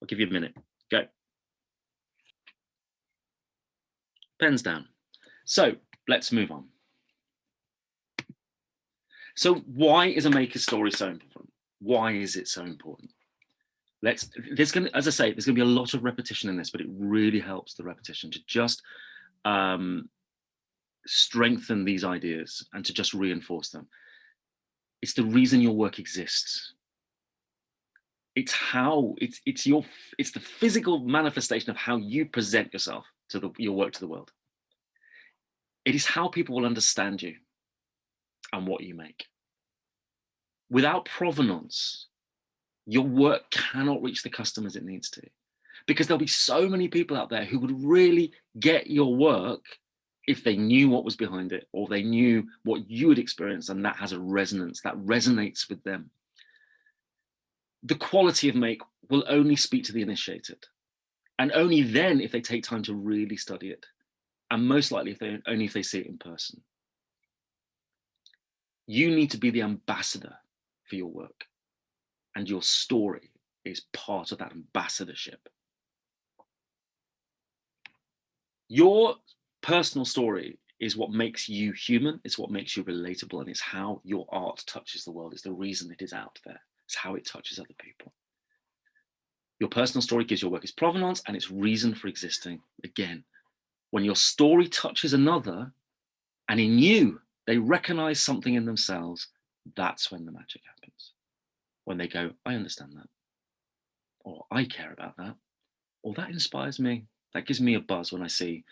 I'll give you a minute, go. Pens down. So let's move on. So why is a maker's story so important? Why is it so important? As I say, there's gonna be a lot of repetition in this, but it really helps the repetition to just strengthen these ideas and to just reinforce them. It's the reason your work exists. It's the physical manifestation of how you present yourself to your work to the world. It is how people will understand you and what you make. Without provenance, your work cannot reach the customers it needs to, because there'll be so many people out there who would really get your work if they knew what was behind it, or they knew what you had experienced, and that has a resonance, that resonates with them. The quality of make will only speak to the initiated, and only then if they take time to really study it, and most likely only if they see it in person. You need to be the ambassador for your work, and your story is part of that ambassadorship. Your personal story is what makes you human, it's what makes you relatable, and it's how your art touches the world. It's the reason it is out there. It's how it touches other people. Your personal story gives your work its provenance and its reason for existing. Again, when your story touches another, and in you, they recognize something in themselves, that's when the magic happens. When they go, I understand that, or I care about that, or that inspires me. That gives me a buzz when I see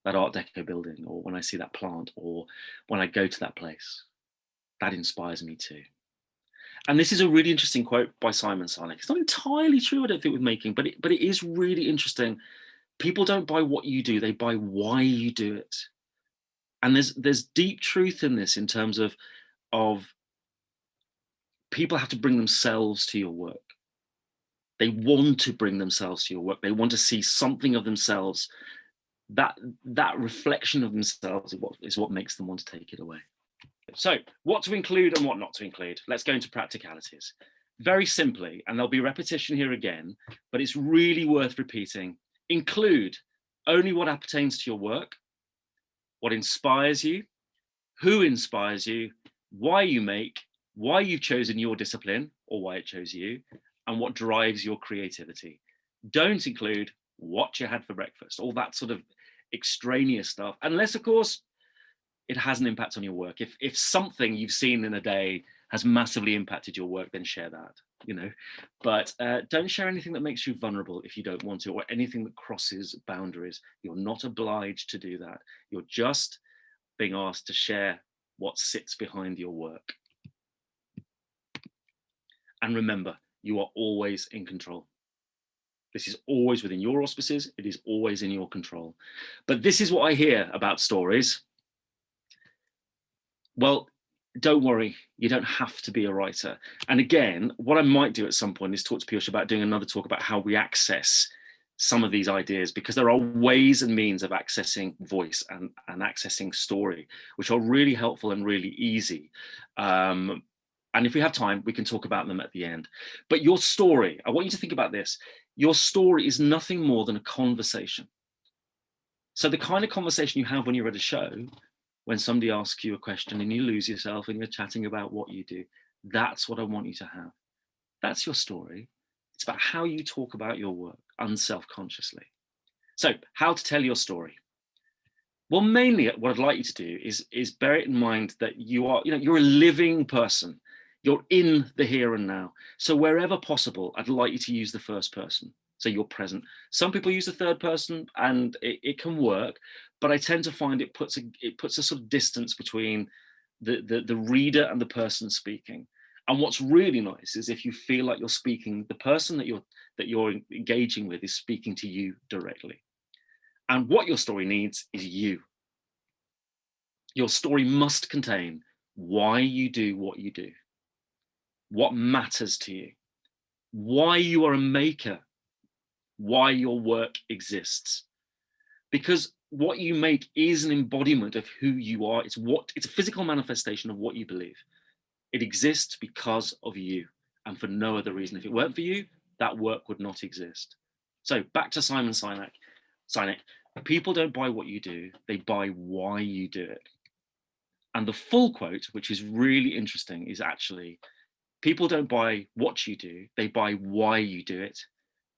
that Art Deco building, or when I see that plant, or when I go to that place. That inspires me too. And this is a really interesting quote by Simon Sinek. It's not entirely true, I don't think, with making, but it is really interesting. People don't buy what you do, they buy why you do it. And there's deep truth in this, in terms of people have to bring themselves to your work. They want to bring themselves to your work. They want to see something of themselves. That reflection of themselves is what makes them want to take it away. So what to include and what not to include. Let's go into practicalities. Very simply, and there'll be repetition here again, but it's really worth repeating. Include only what appertains to your work, what inspires you, who inspires you, why you make, why you've chosen your discipline or why it chose you, and what drives your creativity. Don't include what you had for breakfast, all that sort of extraneous stuff, unless, of course, it has an impact on your work. If something you've seen in a day has massively impacted your work, then share that, But don't share anything that makes you vulnerable if you don't want to, or anything that crosses boundaries. You're not obliged to do that. You're just being asked to share what sits behind your work. And remember, you are always in control. This is always within your auspices. It is always in your control. But this is what I hear about stories. Well, don't worry, you don't have to be a writer. And again, what I might do at some point is talk to Piyush about doing another talk about how we access some of these ideas, because there are ways and means of accessing voice and accessing story, which are really helpful and really easy. And if we have time, we can talk about them at the end. But your story, I want you to think about this. Your story is nothing more than a conversation. So the kind of conversation you have when you're at a show, when somebody asks you a question and you lose yourself and you're chatting about what you do, that's what I want you to have. That's your story. It's about how you talk about your work unself-consciously. So how to tell your story? Well, mainly what I'd like you to do is bear it in mind that you're a living person. You're in the here and now. So wherever possible, I'd like you to use the first person. So you're present. Some people use the third person and it can work, but I tend to find it puts a sort of distance between the reader and the person speaking. And what's really nice is if you feel like you're speaking, the person that you're engaging with is speaking to you directly. And what your story needs is you. Your story must contain why you do what you do, what matters to you, why you are a maker, why your work exists. Because what you make is an embodiment of who you are. It's a physical manifestation of what you believe. It exists because of you and for no other reason. If it weren't for you, that work would not exist. So back to Simon Sinek. People don't buy what you do, they buy why you do it. And the full quote, which is really interesting, is actually, people don't buy what you do, they buy why you do it.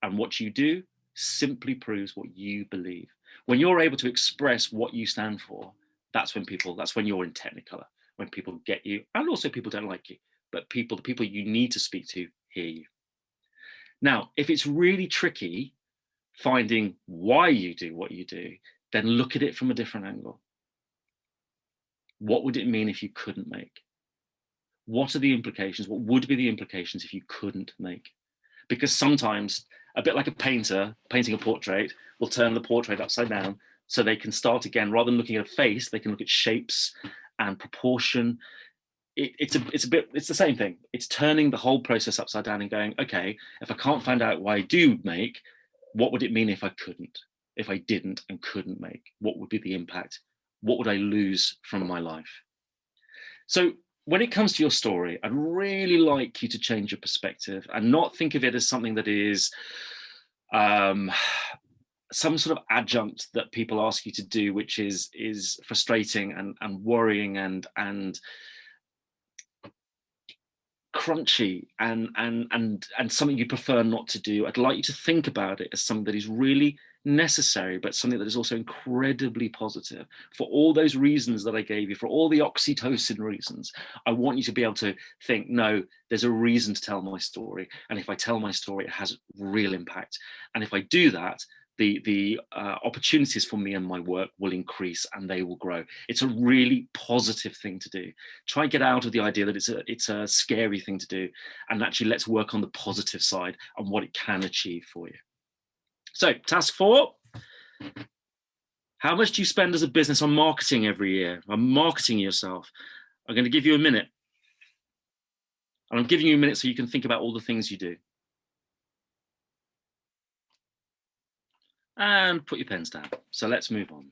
And what you do simply proves what you believe. When you're able to express what you stand for, that's when you're in technicolor, when people get you, and also people don't like you, but the people you need to speak to hear you. Now, if it's really tricky finding why you do what you do, then look at it from a different angle. What would it mean if you couldn't make? What are the implications? What would be the implications if you couldn't make? Because sometimes, a bit like a painter painting a portrait, will turn the portrait upside down so they can start again. Rather than looking at a face, they can look at shapes and proportion. It's the same thing. It's turning the whole process upside down and going, okay, if I can't find out why I do make, what would it mean if I couldn't? If I didn't and couldn't make, what would be the impact? What would I lose from my life? So when it comes to your story, I'd really like you to change your perspective and not think of it as something that is some sort of adjunct that people ask you to do, which is frustrating and worrying and crunchy and something you prefer not to do. I'd like you to think about it as something that is really necessary, but something that is also incredibly positive for all those reasons that I gave you, for all the oxytocin reasons. I want you to be able to think, no, there's a reason to tell my story. And if I tell my story, it has real impact. And if I do that, the opportunities for me and my work will increase and they will grow. It's a really positive thing to do. Try and get out of the idea that it's a scary thing to do, and actually let's work on the positive side and what it can achieve for you. So task 4, how much do you spend as a business on marketing every year? On marketing yourself? I'm going to give you a minute. And I'm giving you a minute so you can think about all the things you do. And put your pens down. So let's move on.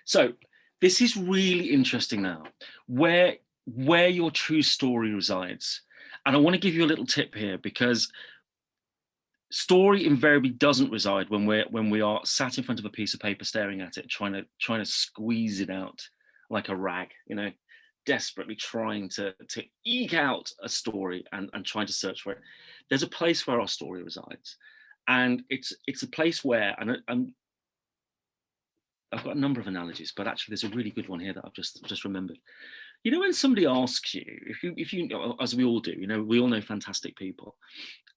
So this is really interesting now, where your true story resides. And I want to give you a little tip here, because story invariably doesn't reside when we are sat in front of a piece of paper staring at it, trying to squeeze it out like a rag, desperately trying to eke out a story and trying to search for it. There's a place where our story resides. And it's a place where, and I've got a number of analogies, but actually there's a really good one here that I've just remembered. When somebody asks you, if you, as we all do, we all know fantastic people,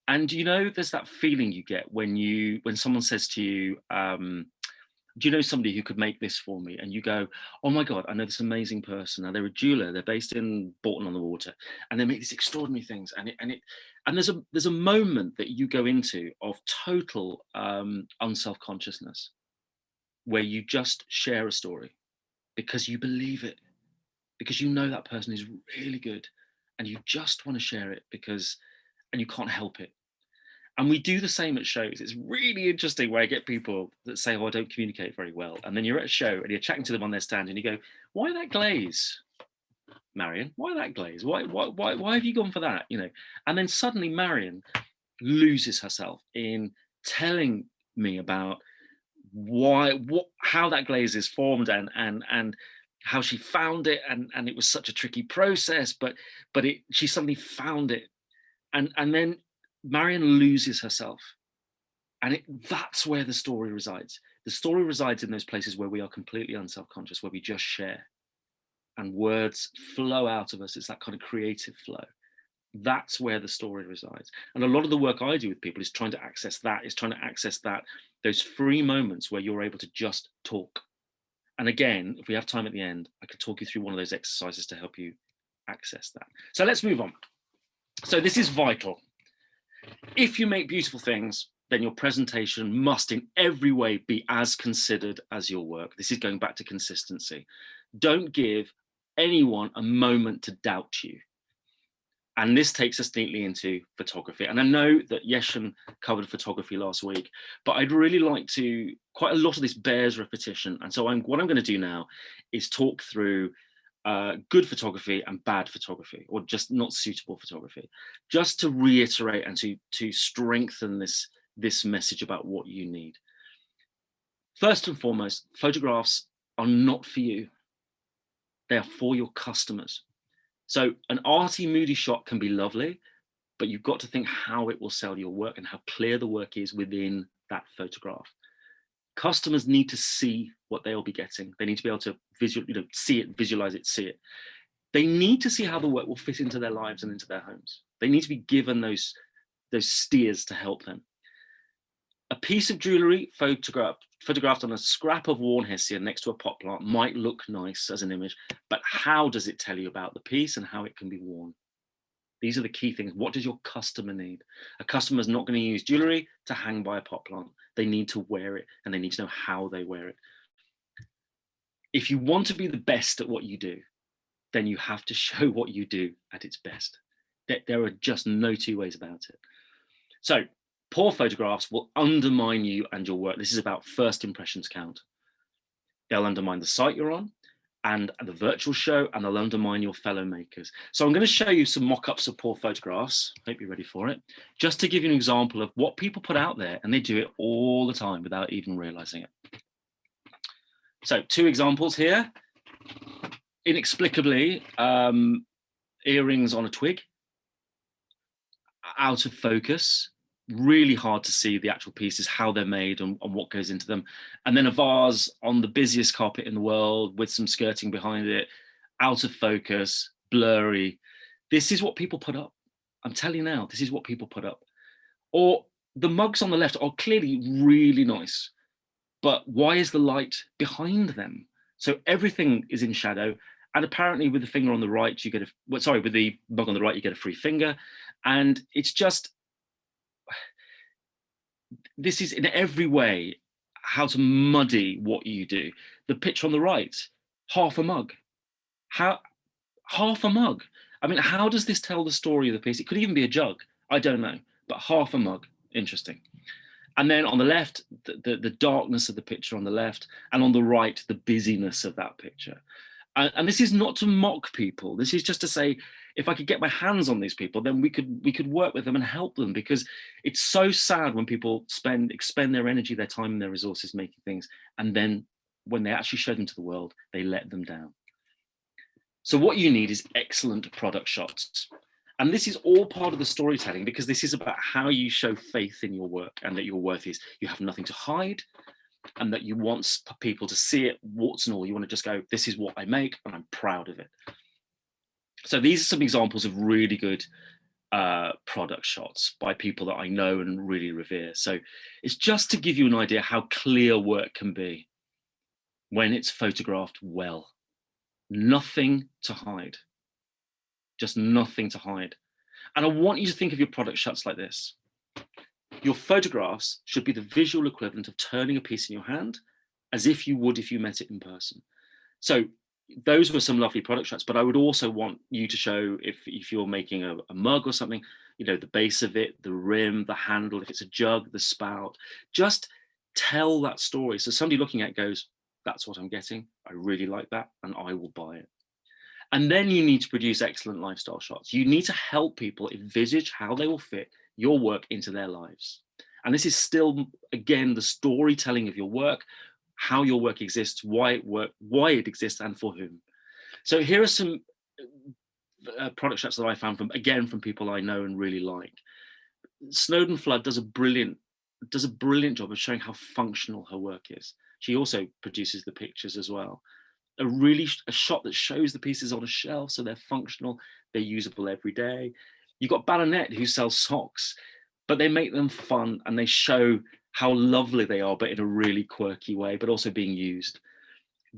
and there's that feeling you get when someone says to you, do you know somebody who could make this for me? And you go, oh my God, I know this amazing person. Now they're a jeweler. They're based in Bolton on the Water, and they make these extraordinary things. And there's a moment that you go into of total unself-consciousness, where you just share a story because you believe it, because you know that person is really good, and you just want to share it and you can't help it. And we do the same at shows. It's really interesting where I get people that say, oh, I don't communicate very well. And then you're at a show and you're chatting to them on their stand and you go, why that glaze, Marion? Why that glaze? Why have you gone for that? You know, and then suddenly Marion loses herself in telling me about how that glaze is formed and how she found it, and it was such a tricky process, but she suddenly found it, and then Marion loses herself, and that's where the story resides. The story resides in those places where we are completely unselfconscious, where we just share, and words flow out of us. It's that kind of creative flow. That's where the story resides. And a lot of the work I do with people is trying to access that, those free moments where you're able to just talk. And again, if we have time at the end, I can talk you through one of those exercises to help you access that. So let's move on. So this is vital. If you make beautiful things, then your presentation must in every way be as considered as your work. This is going back to consistency. Don't give anyone a moment to doubt you. And this takes us neatly into photography. And I know that Yeshan covered photography last week, but I'd really like to, quite a lot of this bears repetition. And so what I'm going to do now is talk through good photography and bad photography, or just not suitable photography, just to reiterate and to strengthen this message about what you need. First and foremost, photographs are not for you. They are for your customers. So an arty, moody shot can be lovely, but you've got to think how it will sell your work and how clear the work is within that photograph. Customers need to see what they'll be getting. They need to be able to see it, visualize it, see it. They need to see how the work will fit into their lives and into their homes. They need to be given those steers to help them. A piece of jewelry photographed on a scrap of worn hessian next to a pot plant might look nice as an image, but how does it tell you about the piece and how it can be worn? These are the key things. What does your customer need? A customer is not going to use jewelry to hang by a pot plant. They need to wear it, and they need to know how they wear it. If you want to be the best at what you do, then you have to show what you do at its best. There are just no two ways about it. So poor photographs will undermine you and your work. This is about first impressions count. They'll undermine the site you're on and the virtual show, and they'll undermine your fellow makers. So I'm going to show you some mock-ups of poor photographs. Hope you're ready for it. Just to give you an example of what people put out there, and they do it all the time without even realizing it. So 2 examples here. Inexplicably, earrings on a twig, out of focus. Really hard to see the actual pieces, how they're made and what goes into them. And then a vase on the busiest carpet in the world with some skirting behind it, out of focus, blurry. This is what people put up. I'm telling you now, this is what people put up. Or the mugs on the left are clearly really nice, but why is the light behind them? So everything is in shadow. And apparently with the finger on the right, you get with the mug on the right, you get a free finger. And it's just, this is in every way how to muddy what you do. The picture on the right, half a mug. Half a mug? I mean, how does this tell the story of the piece? It could even be a jug. I don't know, but half a mug, interesting. And then on the left, the darkness of the picture on the left, and on the right, the busyness of that picture. And this is not to mock people. This is just to say, if I could get my hands on these people, then we could work with them and help them, because it's so sad when people expend their energy, their time, and their resources making things, and then when they actually show them to the world, they let them down. So what you need is excellent product shots. And this is all part of the storytelling, because this is about how you show faith in your work and that your worth is, you have nothing to hide, and that you want people to see it, warts and all. You want to just go, this is what I make, and I'm proud of it. So these are some examples of really good product shots by people that I know and really revere. So it's just to give you an idea how clear work can be when it's photographed well. Nothing to hide. Just nothing to hide. And I want you to think of your product shots like this. Your photographs should be the visual equivalent of turning a piece in your hand as if you would if you met it in person. So those were some lovely product shots, but I would also want you to show, if you're making a mug or something, you know, the base of it, the rim, the handle, if it's a jug, the spout, just tell that story. So somebody looking at it goes, that's what I'm getting. I really like that, and I will buy it. And then you need to produce excellent lifestyle shots. You need to help people envisage how they will fit your work into their lives. And this is still, again, the storytelling of your work, how your work exists, why it exists, and for whom. So here are some product shots that I found from people I know and really like. Snowden Flood does a brilliant job of showing how functional her work is. She also produces the pictures as well. A shot that shows the pieces on a shelf, so they're functional, they're usable every day. You've got Baronet, who sells socks, but they make them fun and they show how lovely they are, but in a really quirky way, but also being used.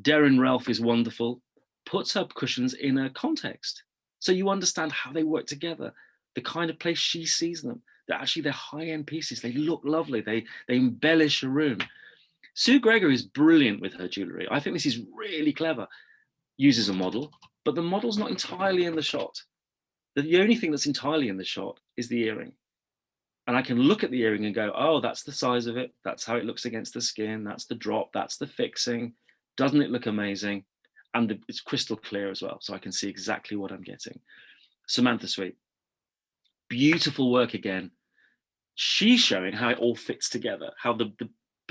Darren Ralph is wonderful, puts her cushions in a context, so you understand how they work together, the kind of place she sees them, that actually they're high-end pieces, they look lovely, they embellish a room. Sue Gregor is brilliant with her jewellery. I think this is really clever. Uses a model, but the model's not entirely in the shot. The only thing that's entirely in the shot is the earring. And I can look at the earring and go, oh, that's the size of it. That's how it looks against the skin. That's the drop. That's the fixing. Doesn't it look amazing? And it's crystal clear as well. So I can see exactly what I'm getting. Samantha Sweet. Beautiful work again. She's showing how it all fits together, how the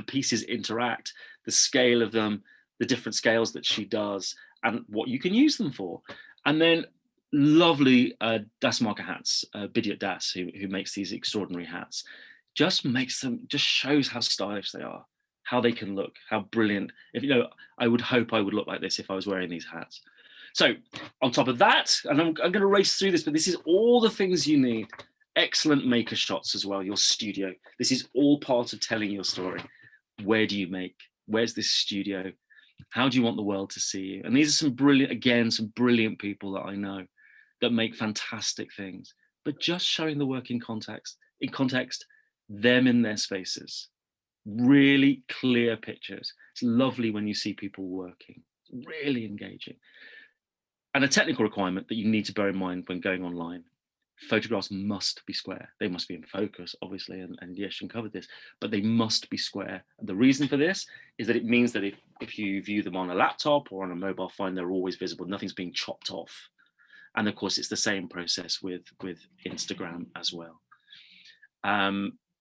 pieces interact, the scale of them, the different scales that she does, and what you can use them for. And then lovely Das Marker hats, Bidiot Das, who makes these extraordinary hats, just shows how stylish they are, how they can look, how brilliant. If you know, I would hope I would look like this if I was wearing these hats. So on top of that, and I'm going to race through this, but this is all the things you need. Excellent maker shots as well, your studio. This is all part of telling your story. Where do you make? Where's this studio? How do you want the world to see you? And these are some brilliant people that I know that make fantastic things, but just showing the work in context, them in their spaces, really clear pictures. It's lovely when you see people working, it's really engaging. And a technical requirement that you need to bear in mind when going online: photographs must be square. They must be in focus, obviously, and Yeshin covered this, but they must be square. And the reason for this is that it means that if you view them on a laptop or on a mobile phone, they're always visible. Nothing's being chopped off. And of course, it's the same process with Instagram as well.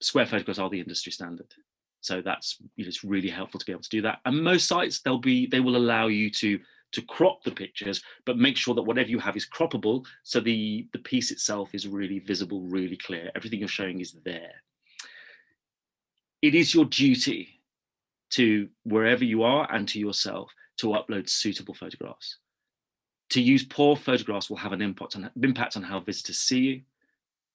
Square photographs are the industry standard. So that's, it's really helpful to be able to do that. And most sites, they will allow you to crop the pictures, but make sure that whatever you have is croppable, so the piece itself is really visible, really clear. Everything you're showing is there. It is your duty to, wherever you are and to yourself, to upload suitable photographs. To use poor photographs will have an impact on how visitors see you.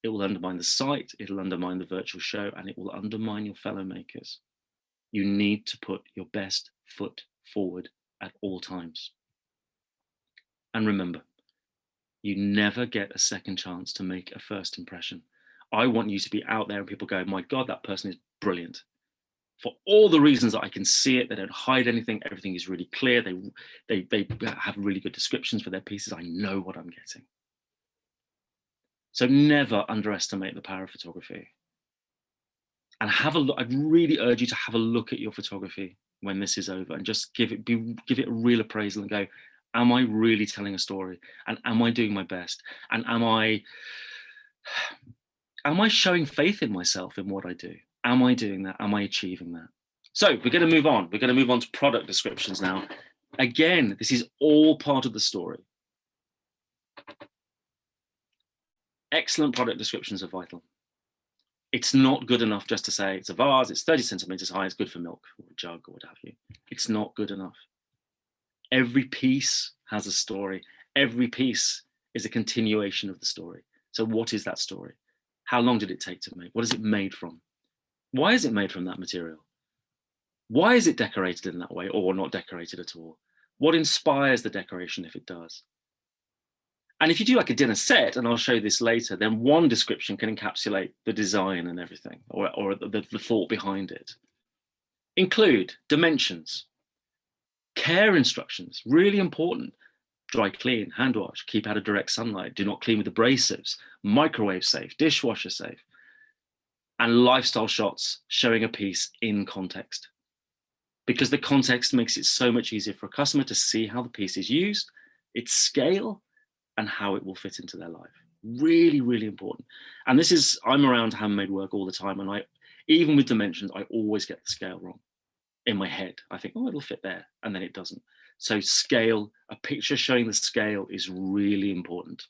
It will undermine the site, it'll undermine the virtual show, and it will undermine your fellow makers. You need to put your best foot forward at all times. And remember, you never get a second chance to make a first impression. I want you to be out there and people go, my God, that person is brilliant. For all the reasons that I can see it, they don't hide anything, everything is really clear, they have really good descriptions for their pieces, I know what I'm getting. So never underestimate the power of photography. And have a look. I'd really urge you to have a look at your photography when this is over, and just give it a real appraisal and go, am I really telling a story? And am I doing my best? And am I showing faith in myself in what I do? Am I doing that? Am I achieving that? So we're going to move on. We're going to move on to product descriptions now. Again, this is all part of the story. Excellent product descriptions are vital. It's not good enough just to say it's a vase, it's 30 centimeters high, it's good for milk, or a jug, or what have you. It's not good enough. Every piece has a story. Every piece is a continuation of the story. So what is that story? How long did it take to make? What is it made from? Why is it made from that material? Why is it decorated in that way, or not decorated at all? What inspires the decoration if it does? And if you do like a dinner set, and I'll show you this later, then one description can encapsulate the design and everything, or the thought behind it. Include dimensions. Care instructions, really important. Dry clean, hand wash, keep out of direct sunlight, do not clean with abrasives, microwave safe, dishwasher safe, and lifestyle shots showing a piece in context. Because the context makes it so much easier for a customer to see how the piece is used, its scale, and how it will fit into their life. Really, really important. And this is, I'm around handmade work all the time, and even with dimensions, I always get the scale wrong. In my head, I think, oh, it'll fit there, and then it doesn't. So scale, a picture showing the scale is really important.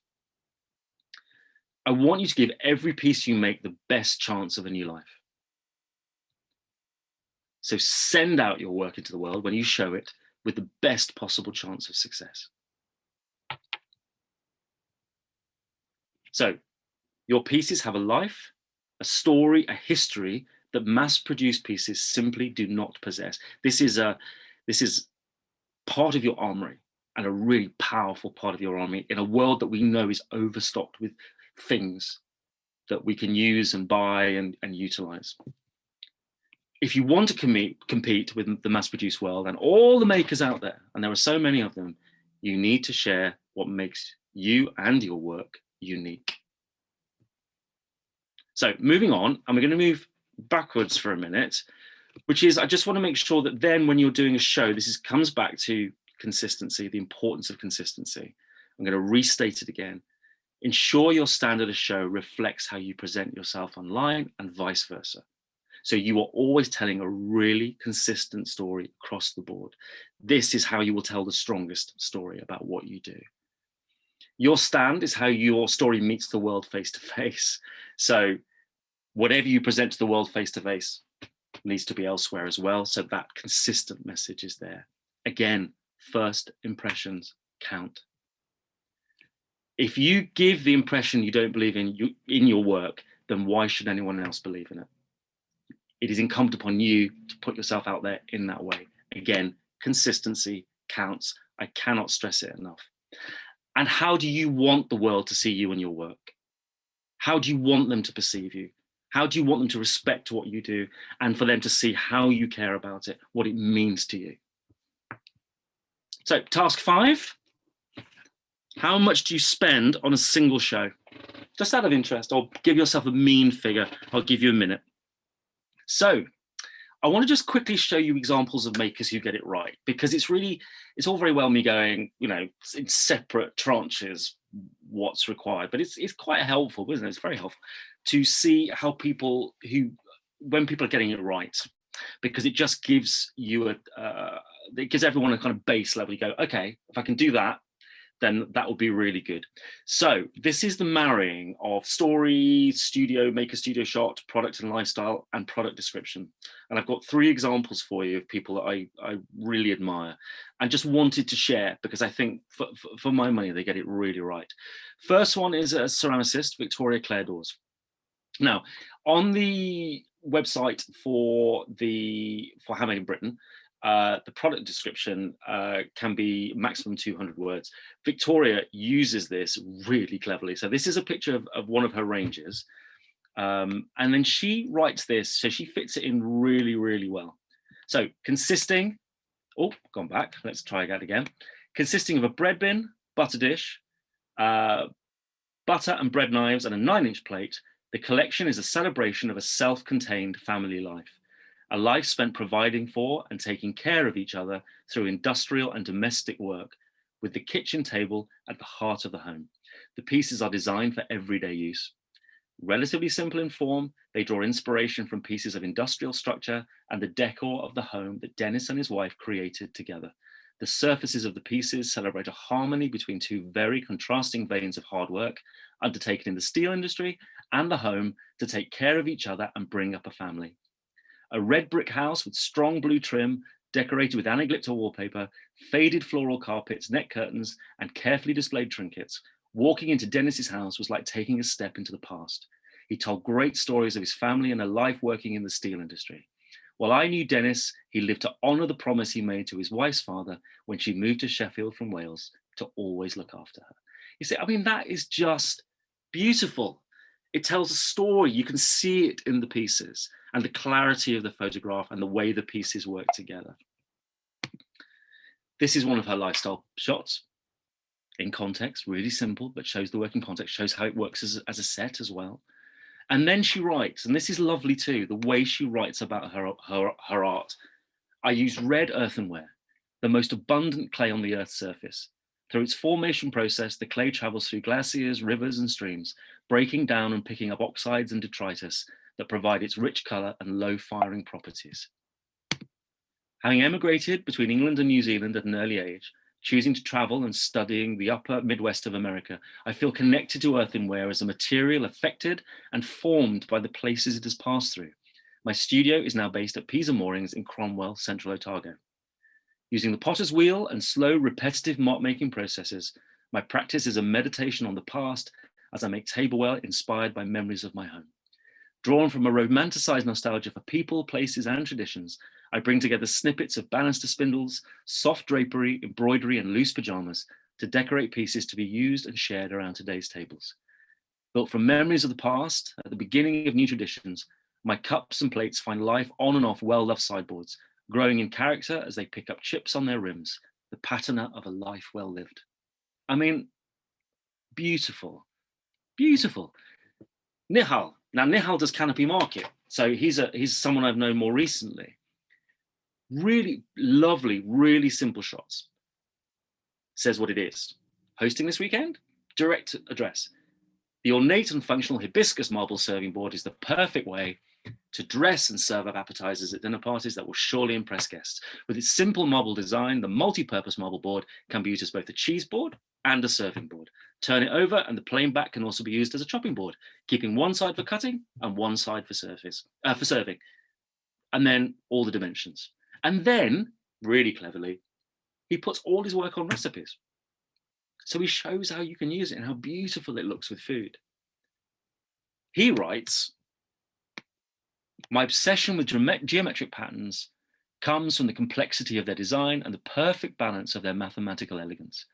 I want you to give every piece you make the best chance of a new life. So send out your work into the world when you show it with the best possible chance of success. So your pieces have a life, a story, a history that mass-produced pieces simply do not possess. This is part of your armory, and a really powerful part of your armory in a world that we know is overstocked with things that we can use and buy and utilize. If you want to compete with the mass-produced world and all the makers out there, and there are so many of them, you need to share what makes you and your work unique. So moving on, and we're going to move backwards for a minute, which is, I just want to make sure that then when you're doing a show, comes back to consistency, the importance of consistency. I'm going to restate it again. Ensure your standard of show reflects how you present yourself online and vice versa. So you are always telling a really consistent story across the board. This is how you will tell the strongest story about what you do. Your stand is how your story meets the world face to face. So whatever you present to the world face to face needs to be elsewhere as well. So that consistent message is there. Again, first impressions count. If you give the impression you don't believe in your work, then why should anyone else believe in it? It is incumbent upon you to put yourself out there in that way. Again, consistency counts. I cannot stress it enough. And how do you want the world to see you and your work? How do you want them to perceive you? How do you want them to respect what you do, and for them to see how you care about it, what it means to you? So task 5, how much do you spend on a single show? Just out of interest, or give yourself a mean figure. I'll give you a minute. So I want to just quickly show you examples of makers who get it right, because it's all very well me going, in separate tranches what's required, but it's quite helpful, isn't it? It's very helpful to see how when people are getting it right, because it just gives you it gives everyone a kind of base level. You go, okay, if I can do that, then that will be really good. So this is the marrying of story, maker studio shot, product and lifestyle, and product description. And I've got 3 examples for you of people that I really admire and just wanted to share, because I think for my money, they get it really right. First one is a ceramicist, Victoria Clare Dawes. Now, on the website for Handmade in Britain, the product description can be maximum 200 words. Victoria uses this really cleverly. So this is a picture of one of her ranges. And then she writes this, so she fits it in really, really well. So consisting, gone back, let's try that again. Consisting of a bread bin, butter dish, butter and bread knives, and a 9-inch plate, the collection is a celebration of a self-contained family life. A life spent providing for and taking care of each other through industrial and domestic work, with the kitchen table at the heart of the home. The pieces are designed for everyday use. Relatively simple in form, they draw inspiration from pieces of industrial structure and the decor of the home that Dennis and his wife created together. The surfaces of the pieces celebrate a harmony between 2 very contrasting veins of hard work undertaken in the steel industry and the home to take care of each other and bring up a family. A red brick house with strong blue trim, decorated with anaglypta wallpaper, faded floral carpets, net curtains, and carefully displayed trinkets. Walking into Dennis's house was like taking a step into the past. He told great stories of his family and a life working in the steel industry. While I knew Dennis, he lived to honour the promise he made to his wife's father when she moved to Sheffield from Wales, to always look after her. You see, I mean, that is just beautiful. It tells a story. You can see it in the pieces and the clarity of the photograph and the way the pieces work together. This is one of her lifestyle shots in context, really simple, but shows the work in context, shows how it works as a set as well. And then she writes, and this is lovely too, the way she writes about her art. I use red earthenware, the most abundant clay on the Earth's surface. Through its formation process, the clay travels through glaciers, rivers, and streams, breaking down and picking up oxides and detritus that provide its rich color and low firing properties. Having emigrated between England and New Zealand at an early age, choosing to travel and studying the upper Midwest of America, I feel connected to earthenware as a material affected and formed by the places it has passed through. My studio is now based at Pisa Moorings in Cromwell, Central Otago. Using the potter's wheel and slow, repetitive mop-making processes, my practice is a meditation on the past as I make tableware inspired by memories of my home. Drawn from a romanticized nostalgia for people, places, and traditions, I bring together snippets of banister spindles, soft drapery, embroidery, and loose pajamas to decorate pieces to be used and shared around today's tables. Built from memories of the past, at the beginning of new traditions, my cups and plates find life on and off well-loved sideboards, growing in character as they pick up chips on their rims, the patina of a life well lived. I mean, beautiful, beautiful. Nihal. Now, Nihal does Canopy Market. So he's someone I've known more recently. Really lovely, really simple shots. Says what it is. Hosting this weekend? Direct address. The ornate and functional hibiscus marble serving board is the perfect way to dress and serve up appetizers at dinner parties that will surely impress guests. With its simple marble design, the multi-purpose marble board can be used as both a cheese board and a serving board. Turn it over and the plain back can also be used as a chopping board, keeping one side for cutting and one side for serving. And then all the dimensions. And then, really cleverly, he puts all his work on recipes. So he shows how you can use it and how beautiful it looks with food. He writes, my obsession with geometric patterns comes from the complexity of their design and the perfect balance of their mathematical elegance.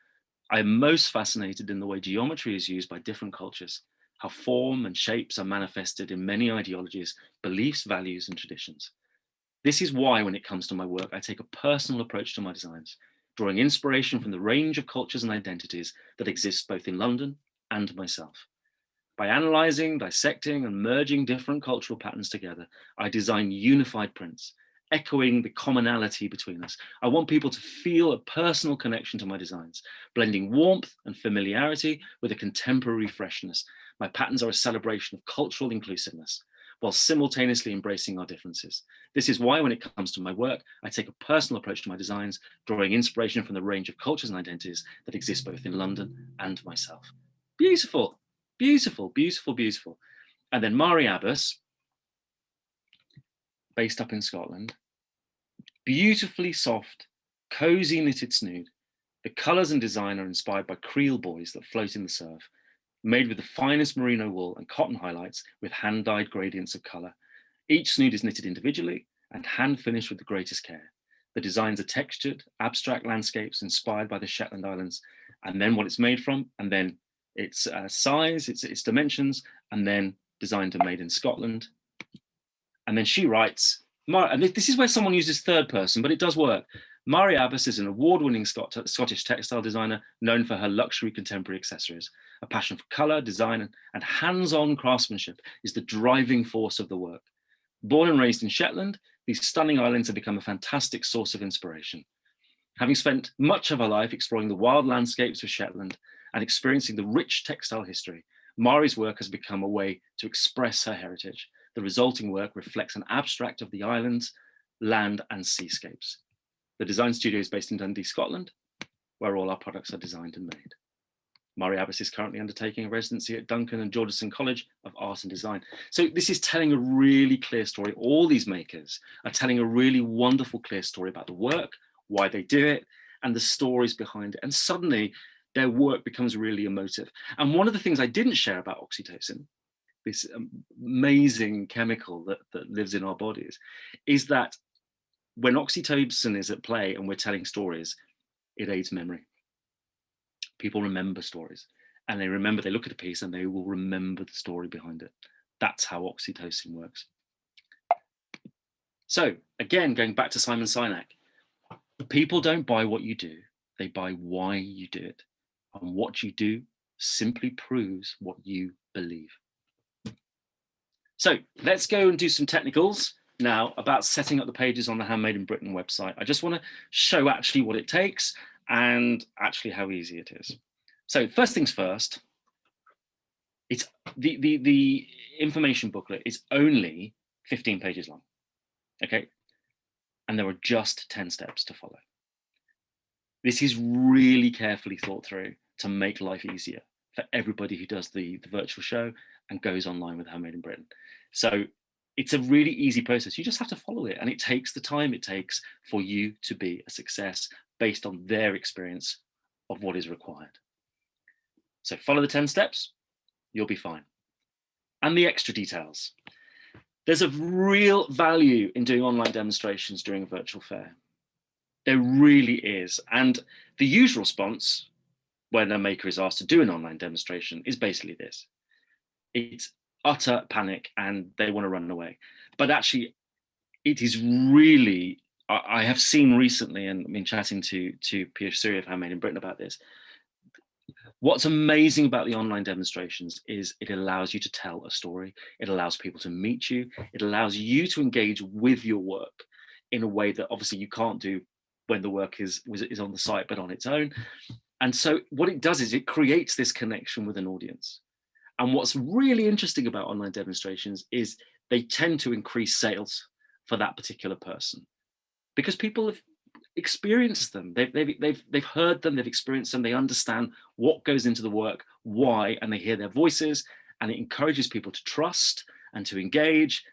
I am most fascinated in the way geometry is used by different cultures, how form and shapes are manifested in many ideologies, beliefs, values, and traditions. This is why, when it comes to my work, I take a personal approach to my designs, drawing inspiration from the range of cultures and identities that exist both in London and myself. By analyzing, dissecting, and merging different cultural patterns together, I design unified prints, echoing the commonality between us. I want people to feel a personal connection to my designs, blending warmth and familiarity with a contemporary freshness. My patterns are a celebration of cultural inclusiveness, while simultaneously embracing our differences. This is why, when it comes to my work, I take a personal approach to my designs, drawing inspiration from the range of cultures and identities that exist both in London and myself. Beautiful, beautiful, beautiful, beautiful. And then Mari Abbas, based up in Scotland, beautifully soft, cozy knitted snood. The colours and design are inspired by creel buoys that float in the surf, made with the finest merino wool and cotton highlights with hand-dyed gradients of colour. Each snood is knitted individually and hand-finished with the greatest care. The designs are textured, abstract landscapes inspired by the Shetland Islands, and then what it's made from, and then its size, its dimensions, and then designed and made in Scotland. And then she writes, and this is where someone uses third person, but it does work. Mari Abbas is an award-winning Scottish textile designer known for her luxury contemporary accessories. A passion for colour, design, and hands-on craftsmanship is the driving force of the work. Born and raised in Shetland, these stunning islands have become a fantastic source of inspiration. Having spent much of her life exploring the wild landscapes of Shetland and experiencing the rich textile history, Mari's work has become a way to express her heritage. The resulting work reflects an abstract of the islands, land, and seascapes. The design studio is based in Dundee, Scotland, where all our products are designed and made. Mari Abbas is currently undertaking a residency at Duncan and Georgeson College of Art and Design. So this is telling a really clear story. All these makers are telling a really wonderful, clear story about the work, why they do it, and the stories behind it. And suddenly their work becomes really emotive. And one of the things I didn't share about oxytocin, this amazing chemical that lives in our bodies, is that when oxytocin is at play and we're telling stories, it aids memory. People remember stories, and they look at a piece and they will remember the story behind it. That's how oxytocin works. So again, going back to Simon Sinek, People don't buy what you do, they buy why you do it. And what you do simply proves what you believe. So let's go and do some technicals now about setting up the pages on the Handmade in Britain website. I just want to show actually what it takes and actually how easy it is. So first things first, it's the information booklet is only 15 pages long, okay? And there are just 10 steps to follow. This is really carefully thought through to make life easier for everybody who does the virtual show and goes online with Handmade in Britain. So it's a really easy process. You just have to follow it, and it takes the time it takes for you to be a success based on their experience of what is required. So follow the 10 steps, you'll be fine. And the extra details. There's a real value in doing online demonstrations during a virtual fair. There really is. And the usual response when a maker is asked to do an online demonstration is basically this. It's utter panic and they want to run away. But actually, it is really, I have seen recently, and I've been chatting to Pia Suri of Handmade in Britain about this. What's amazing about the online demonstrations is it allows you to tell a story. It allows people to meet you. It allows you to engage with your work in a way that obviously you can't do when the work is on the site, but on its own. And so what it does is it creates this connection with an audience. And what's really interesting about online demonstrations is they tend to increase sales for that particular person because people have experienced them. They've heard them, they've experienced them, they understand what goes into the work, why, and they hear their voices, and it encourages people to trust and to engage,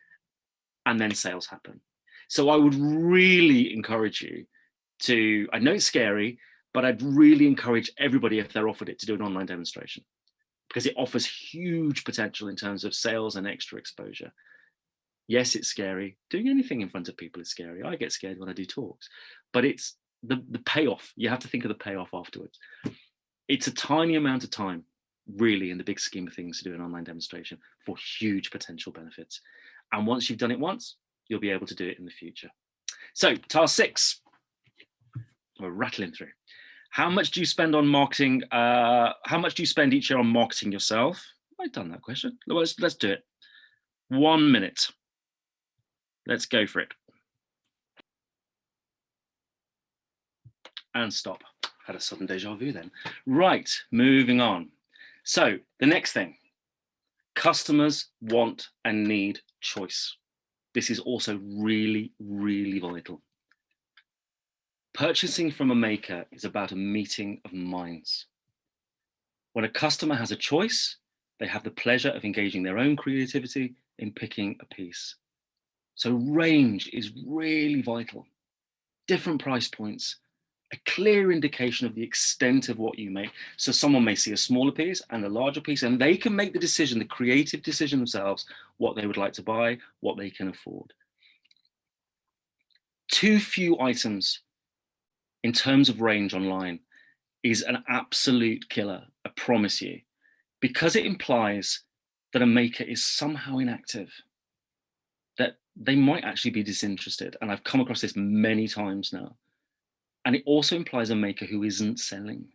and then sales happen. So I would really encourage you to, I know it's scary, but I'd really encourage everybody, if they're offered it, to do an online demonstration because it offers huge potential in terms of sales and extra exposure. Yes, it's scary. Doing anything in front of people is scary. I get scared when I do talks, but it's the payoff. You have to think of the payoff afterwards. It's a tiny amount of time, really, in the big scheme of things, to do an online demonstration for huge potential benefits. And once you've done it once, you'll be able to do it in the future. So task 6, we're rattling through. How much do you spend on marketing? How much do you spend each year on marketing yourself? I've done that question. Let's do it. 1 minute. Let's go for it. And stop. Had a sudden deja vu then. Right, moving on. So the next thing, customers want and need choice. This is also really, really vital. Purchasing from a maker is about a meeting of minds. When a customer has a choice, they have the pleasure of engaging their own creativity in picking a piece. So range is really vital. Different price points, a clear indication of the extent of what you make. So someone may see a smaller piece and a larger piece, and they can make the decision, the creative decision themselves, what they would like to buy, what they can afford. Too few items in terms of range online is an absolute killer, I promise you, because it implies that a maker is somehow inactive, that they might actually be disinterested. And I've come across this many times now. And it also implies a maker who isn't selling.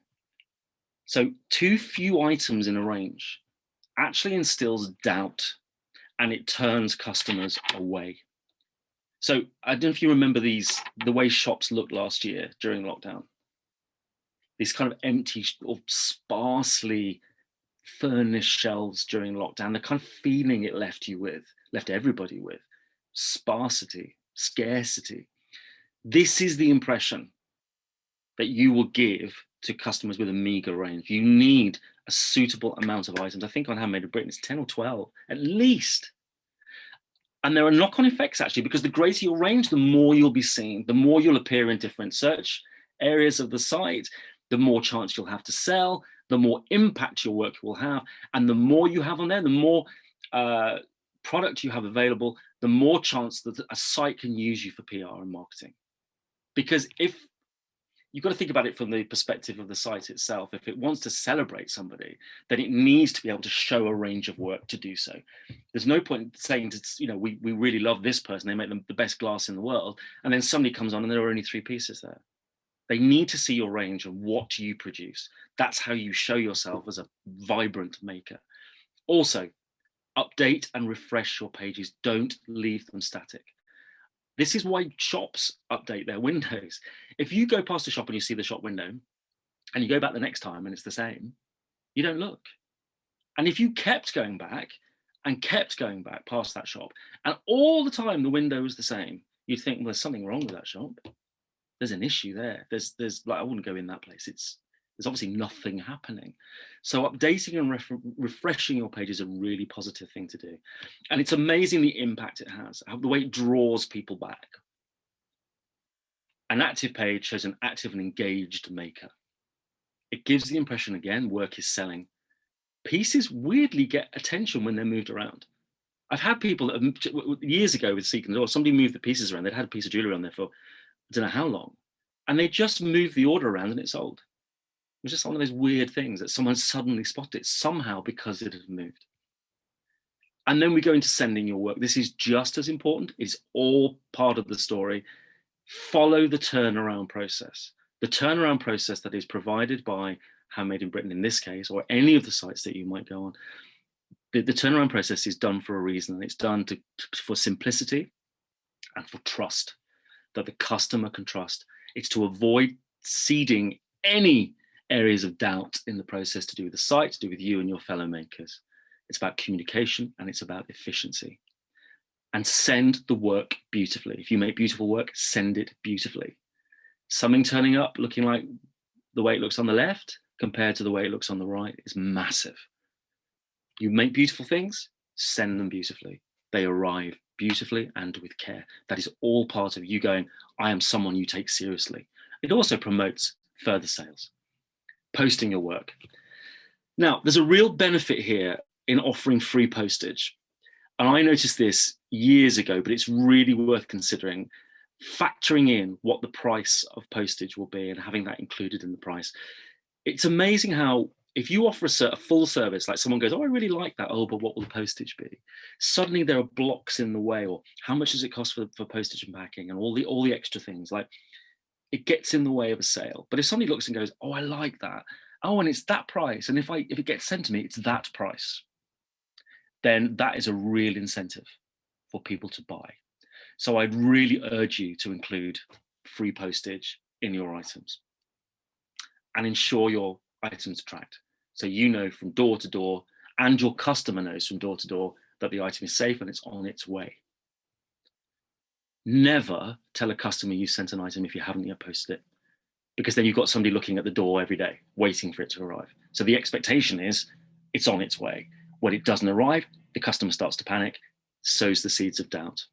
So too few items in a range actually instills doubt and it turns customers away. So I don't know if you remember the way shops looked last year during lockdown. These kind of empty or sparsely furnished shelves during lockdown, the kind of feeling it left everybody with, sparsity, scarcity. This is the impression that you will give to customers with a meager range. You need a suitable amount of items. I think on Handmade in Britain, it's 10 or 12 at least. And there are knock-on effects actually, because the greater your range, the more you'll be seen, the more you'll appear in different search areas of the site, the more chance you'll have to sell, the more impact your work will have. And the more you have on there, the more product you have available, the more chance that a site can use you for PR and marketing. Because if you've got to think about it from the perspective of the site itself. If it wants to celebrate somebody, then it needs to be able to show a range of work to do so. There's no point saying, we really love this person, they make them the best glass in the world, and then somebody comes on and there are only 3 pieces there. They need to see your range and what you produce. That's how you show yourself as a vibrant maker. Also, update and refresh your pages. Don't leave them static. This is why shops update their windows. If you go past a shop and you see the shop window and you go back the next time and it's the same, you don't look. And if you kept going back and kept going back past that shop and all the time the window was the same, you'd think, well, there's something wrong with that shop. There's an issue there. There's like, I wouldn't go in that place. There's obviously nothing happening. So updating and refreshing your page is a really positive thing to do. And it's amazing the impact it has, the way it draws people back. An active page shows an active and engaged maker. It gives the impression, again, work is selling. Pieces weirdly get attention when they're moved around. I've had people that have, years ago with Seek and Door, somebody moved the pieces around. They'd had a piece of jewelry on there for I don't know how long, and they just moved the order around and it sold. It was just one of those weird things that someone suddenly spotted somehow because it had moved. And then we go into sending your work. This is just as important. It's all part of the story. Follow the turnaround process. The turnaround process that is provided by Handmade in Britain in this case, or any of the sites that you might go on. The turnaround process is done for a reason, and it's done for simplicity and for trust, that the customer can trust. It's to avoid seeding any areas of doubt in the process to do with the site, to do with you and your fellow makers. It's about communication and it's about efficiency. And send the work beautifully. If you make beautiful work, send it beautifully. Something turning up looking like the way it looks on the left compared to the way it looks on the right is massive. You make beautiful things, send them beautifully. They arrive beautifully and with care. That is all part of you going, I am someone you take seriously. It also promotes further sales. Posting your work. Now, there's a real benefit here in offering free postage. And I noticed this years ago, but it's really worth considering, factoring in what the price of postage will be and having that included in the price. It's amazing how if you offer a full service, like someone goes, oh, I really like that. Oh, but what will the postage be? Suddenly there are blocks in the way, or how much does it cost for postage and packing and all the extra things? Like, it gets in the way of a sale. But if somebody looks and goes, oh, I like that. Oh, and it's that price. And if it gets sent to me, it's that price. Then that is a real incentive for people to buy. So I'd really urge you to include free postage in your items and ensure your items are tracked. So you know from door to door, and your customer knows from door to door, that the item is safe and it's on its way. Never tell a customer you sent an item if you haven't yet posted it, because then you've got somebody looking at the door every day, waiting for it to arrive. So the expectation is it's on its way. When it doesn't arrive, the customer starts to panic, sows the seeds of doubt.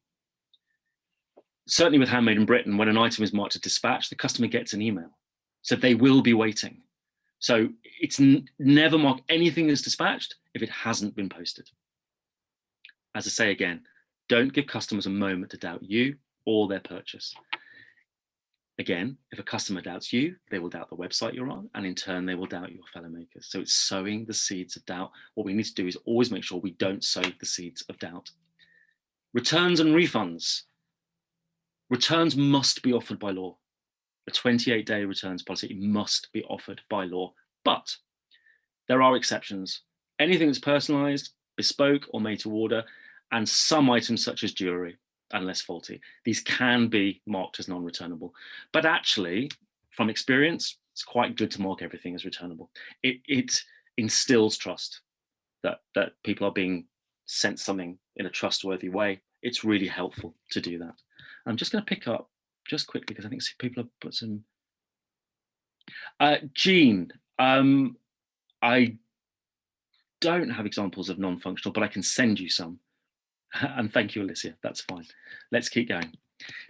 Certainly with Handmade in Britain, when an item is marked as dispatch, the customer gets an email. So they will be waiting. So it's never mark anything as dispatched if it hasn't been posted. As I say again, don't give customers a moment to doubt you or their purchase. Again, if a customer doubts you, they will doubt the website you're on, and in turn, they will doubt your fellow makers. So it's sowing the seeds of doubt. What we need to do is always make sure we don't sow the seeds of doubt. Returns and refunds. Returns must be offered by law. A 28-day returns policy must be offered by law, but there are exceptions. Anything that's personalized, bespoke, or made to order, and some items such as jewelry, unless faulty, these can be marked as non-returnable. But actually, from experience, it's quite good to mark everything as returnable. It instills trust that people are being sent something in a trustworthy way. It's really helpful to do that. I'm just going to pick up just quickly because I think people have put some. Jean, I don't have examples of non-functional, but I can send you some. And thank you, Alicia, that's fine. Let's keep going.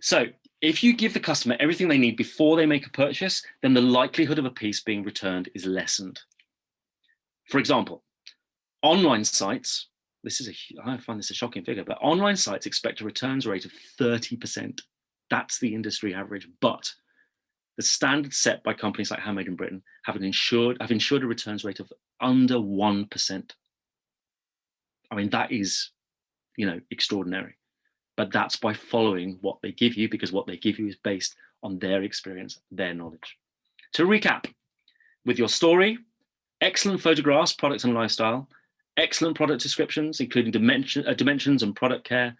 So if you give the customer everything they need before they make a purchase, then the likelihood of a piece being returned is lessened. For example, online sites, I find this a shocking figure, but online sites expect a returns rate of 30%. That's the industry average, but the standards set by companies like Handmade in Britain have ensured a returns rate of under 1%. I mean, that is, extraordinary, but that's by following what they give you, because what they give you is based on their experience, their knowledge. To recap, with your story, excellent photographs, products and lifestyle, excellent product descriptions, including dimensions and product care,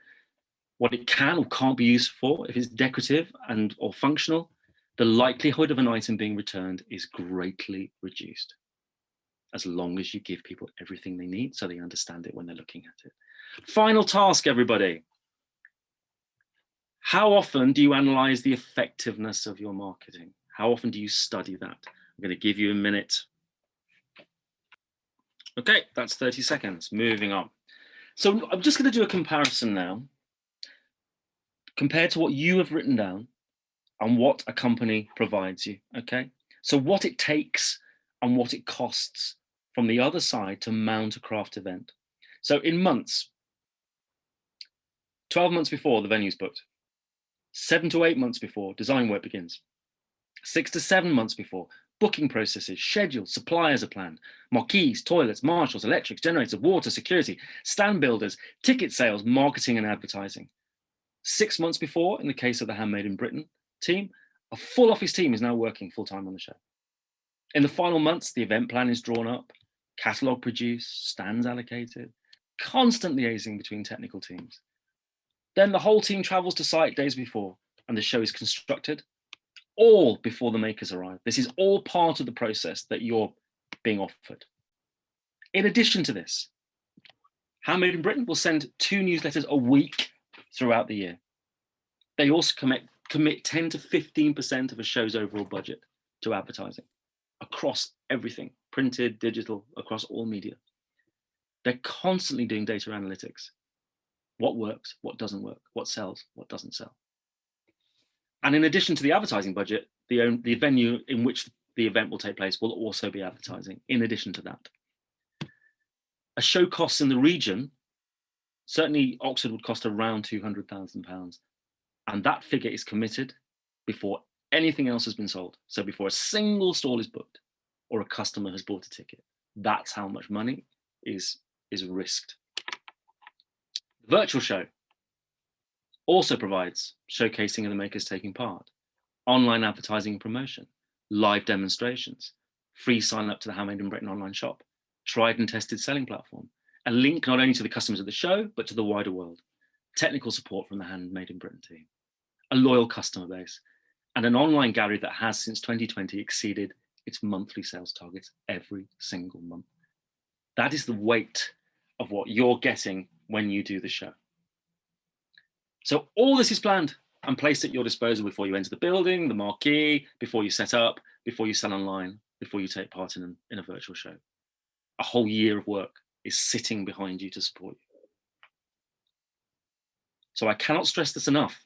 what it can or can't be used for, if it's decorative or functional, the likelihood of an item being returned is greatly reduced, as long as you give people everything they need so they understand it when they're looking at it. Final task, everybody. How often do you analyze the effectiveness of your marketing? How often do you study that? I'm going to give you a minute. Okay, that's 30 seconds. Moving on. So I'm just going to do a comparison now, compared to what you have written down and what a company provides you, okay? So what it takes and what it costs from the other side to mount a craft event. So in months, 12 months before the venue's booked, 7 to 8 months before design work begins, 6 to 7 months before, booking processes, schedules, suppliers are planned, marquees, toilets, marshals, electrics, generators, water, security, stand builders, ticket sales, marketing and advertising. 6 months before, in the case of the Handmade in Britain team, a full office team is now working full-time on the show. In the final months, the event plan is drawn up, catalogue produced, stands allocated, constant liaising between technical teams. Then the whole team travels to site days before, and the show is constructed, all before the makers arrive. This is all part of the process that you're being offered. In addition to this, Handmade in Britain will send 2 newsletters a week throughout the year. They also commit 10 to 15% of a show's overall budget to advertising across everything, printed, digital, across all media. They're constantly doing data analytics. What works, what doesn't work, what sells, what doesn't sell. And in addition to the advertising budget, the venue in which the event will take place will also be advertising in addition to that. A show costs in the region, certainly Oxford would cost around £200,000. And that figure is committed before anything else has been sold. So before a single stall is booked or a customer has bought a ticket, that's how much money is risked. The virtual show also provides showcasing of the makers taking part, online advertising and promotion, live demonstrations, free sign up to the Handmade in Britain online shop, tried and tested selling platform, a link not only to the customers of the show, but to the wider world, technical support from the Handmade in Britain team, a loyal customer base, and an online gallery that has since 2020 exceeded its monthly sales targets every single month. That is the weight of what you're getting when you do the show. So all this is planned and placed at your disposal before you enter the building, the marquee, before you set up, before you sell online, before you take part in a virtual show. A whole year of work is sitting behind you to support you. So I cannot stress this enough.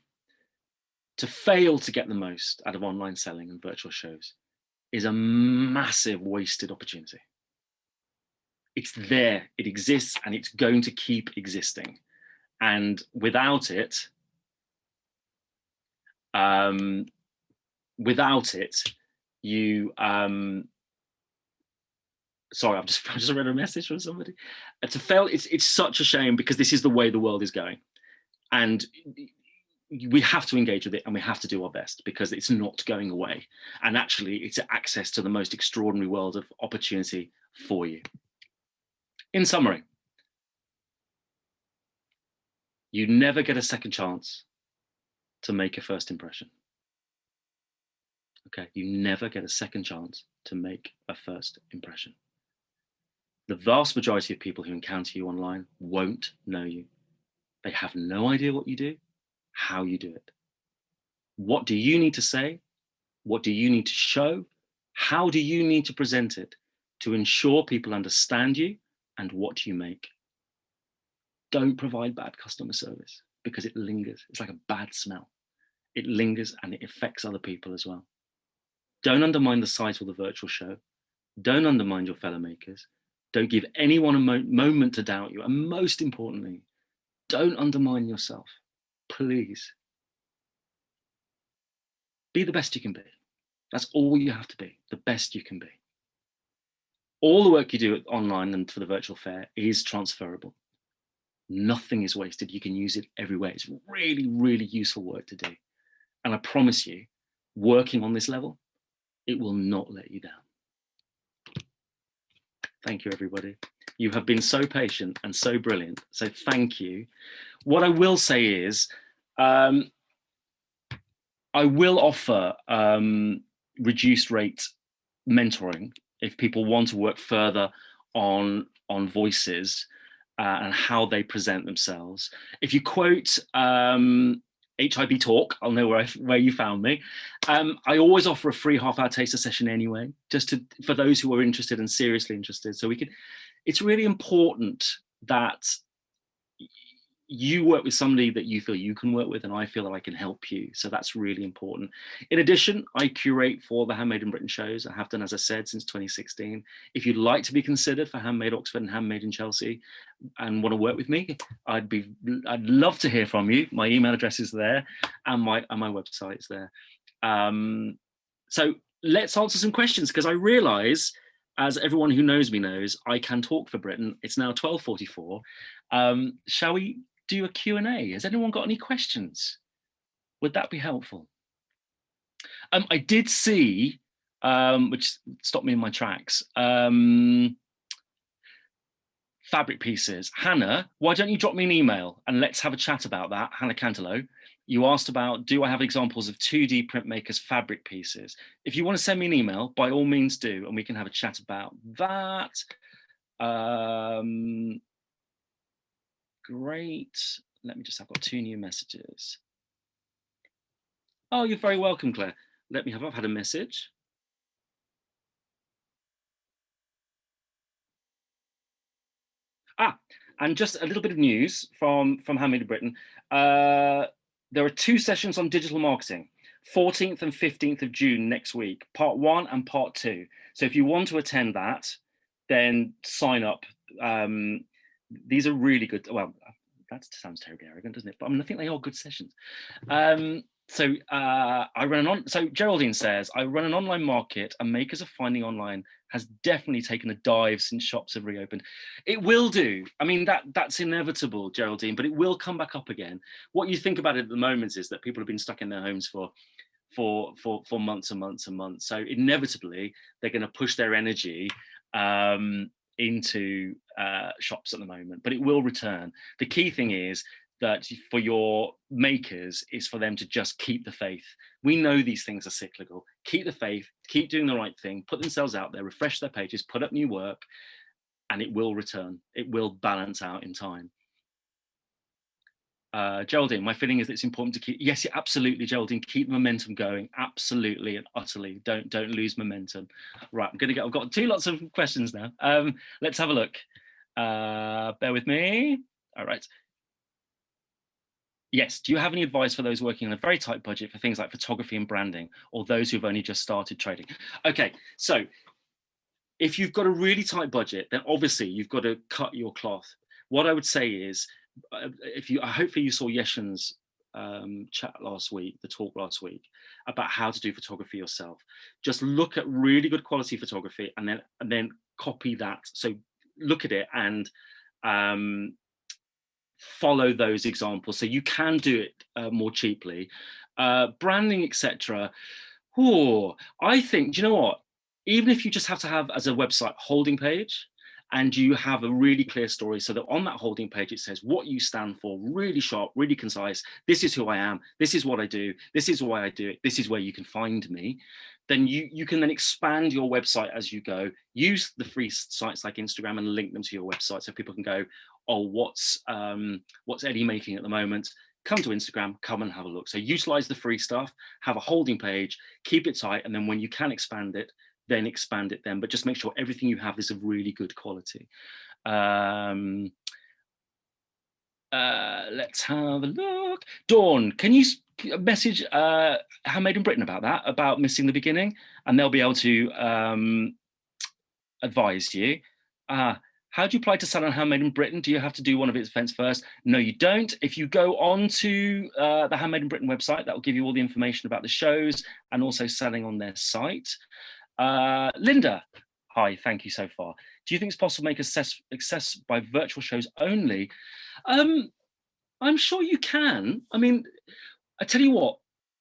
To fail to get the most out of online selling and virtual shows is a massive wasted opportunity. It's there, it exists, and it's going to keep existing. And without it, you, sorry, I just read a message from somebody. To fail, it's such a shame because this is the way the world is going. And we have to engage with it and we have to do our best because it's not going away. And actually, it's access to the most extraordinary world of opportunity for you. In summary, you never get a second chance to make a first impression. Okay, you never get a second chance to make a first impression. The vast majority of people who encounter you online won't know you. They have no idea what you do, how you do it. What do you need to say? What do you need to show? How do you need to present it to ensure people understand you and what you make? Don't provide bad customer service because it lingers. It's like a bad smell. It lingers and it affects other people as well. Don't undermine the site or the virtual show. Don't undermine your fellow makers. Don't give anyone a moment to doubt you. And most importantly, don't undermine yourself. Please. Be the best you can be. That's all you have to be, the best you can be. All the work you do online and for the virtual fair is transferable. Nothing is wasted. You can use it everywhere. It's really, really useful work to do. And I promise you, working on this level, it will not let you down. Thank you, everybody. You have been so patient and so brilliant. So thank you. What I will say is, I will offer reduced rate mentoring if people want to work further on voices and how they present themselves. If you quote HIB Talk, I'll know where you found me. I always offer a free half-hour taster session anyway, just for those who are interested and seriously interested. So it's really important that you work with somebody that you feel you can work with, and I feel that I can help you. So that's really important. In addition, I curate for the Handmade in Britain shows. I have done, as I said, since 2016. If you'd like to be considered for Handmade Oxford and Handmade in Chelsea and want to work with me, I'd love to hear from you. My email address is there, and my website is there. So let's answer some questions, because I realize, as everyone who knows me knows, I can talk for Britain. It's now 12:44. Shall we do a Q&A? Has anyone got any questions? Would that be helpful? I did see, which stopped me in my tracks, fabric pieces. Hannah, why don't you drop me an email and let's have a chat about that. Hannah Cantelo, you asked about, do I have examples of 2D printmakers fabric pieces? If you want to send me an email, by all means do, and we can have a chat about that. Great. Let me just, I've got 2 new messages. Oh, you're very welcome, Claire. I've had a message. And just a little bit of news from Handmade in Britain. There are 2 sessions on digital marketing, 14th and 15th of June next week, part 1 and part 2. So if you want to attend that, then sign up. These are really good. Well, that sounds terribly arrogant, doesn't it? But I mean, I think they are good sessions. So Geraldine says, I run an online market and makers are finding online has definitely taken a dive since shops have reopened. It will do. I mean, that's inevitable, Geraldine, but it will come back up again. What you think about it at the moment is that people have been stuck in their homes for months and months and months. So inevitably, they're going to push their energy into shops at the moment, but it will return. The key thing is that for your makers is for them to just keep the faith. We know these things are cyclical. Keep the faith, keep doing the right thing, put themselves out there, refresh their pages, put up new work, and it will return. It will balance out in time. Geraldine, my feeling is that it's important to keep, yes, absolutely, Geraldine, keep momentum going, absolutely and utterly. Don't lose momentum. Right, I've got lots of questions now. Let's have a look. Bear with me. All right. Yes, do you have any advice for those working on a very tight budget for things like photography and branding, or those who've only just started trading? Okay, so if you've got a really tight budget, then obviously you've got to cut your cloth. What I would say is, hopefully you saw Yeshan's chat last week, the talk last week, about how to do photography yourself. Just look at really good quality photography and then copy that. So look at it and follow those examples, so you can do it more cheaply. Branding, etc. I think, do you know what? Even if you just have to have as a website holding page, and you have a really clear story, so that on that holding page it says what you stand for, really sharp, really concise. This is who I am. This is what I do. This is why I do it. This is where you can find me. Then you can then expand your website as you go. Use the free sites like Instagram and link them to your website, so people can go, oh, what's Eddie making at the moment? Come to Instagram, come and have a look. So utilize the free stuff, have a holding page, keep it tight, and then when you can expand it, then expand it then. But just make sure everything you have is of really good quality. Let's have a look. Dawn, can you message Handmade in Britain about that, about missing the beginning? And they'll be able to advise you. How do you apply to sell on Handmade in Britain? Do you have to do one of its events first? No, you don't. If you go on to the Handmade in Britain website, that will give you all the information about the shows and also selling on their site. Linda, hi, thank you so far. Do you think it's possible to make access by virtual shows only? I'm sure you can. I mean, I tell you what,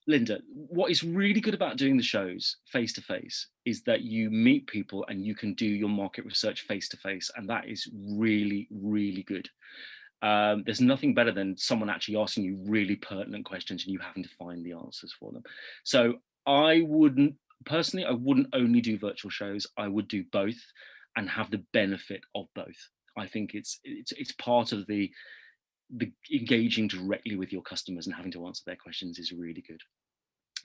Linda, what is really good about doing the shows face to face is that you meet people and you can do your market research face to face, and that is really, really good. There's nothing better than someone actually asking you really pertinent questions and you having to find the answers for them. So I wouldn't personally, I wouldn't only do virtual shows. I would do both and have the benefit of both. I think it's part of the engaging directly with your customers and having to answer their questions is really good.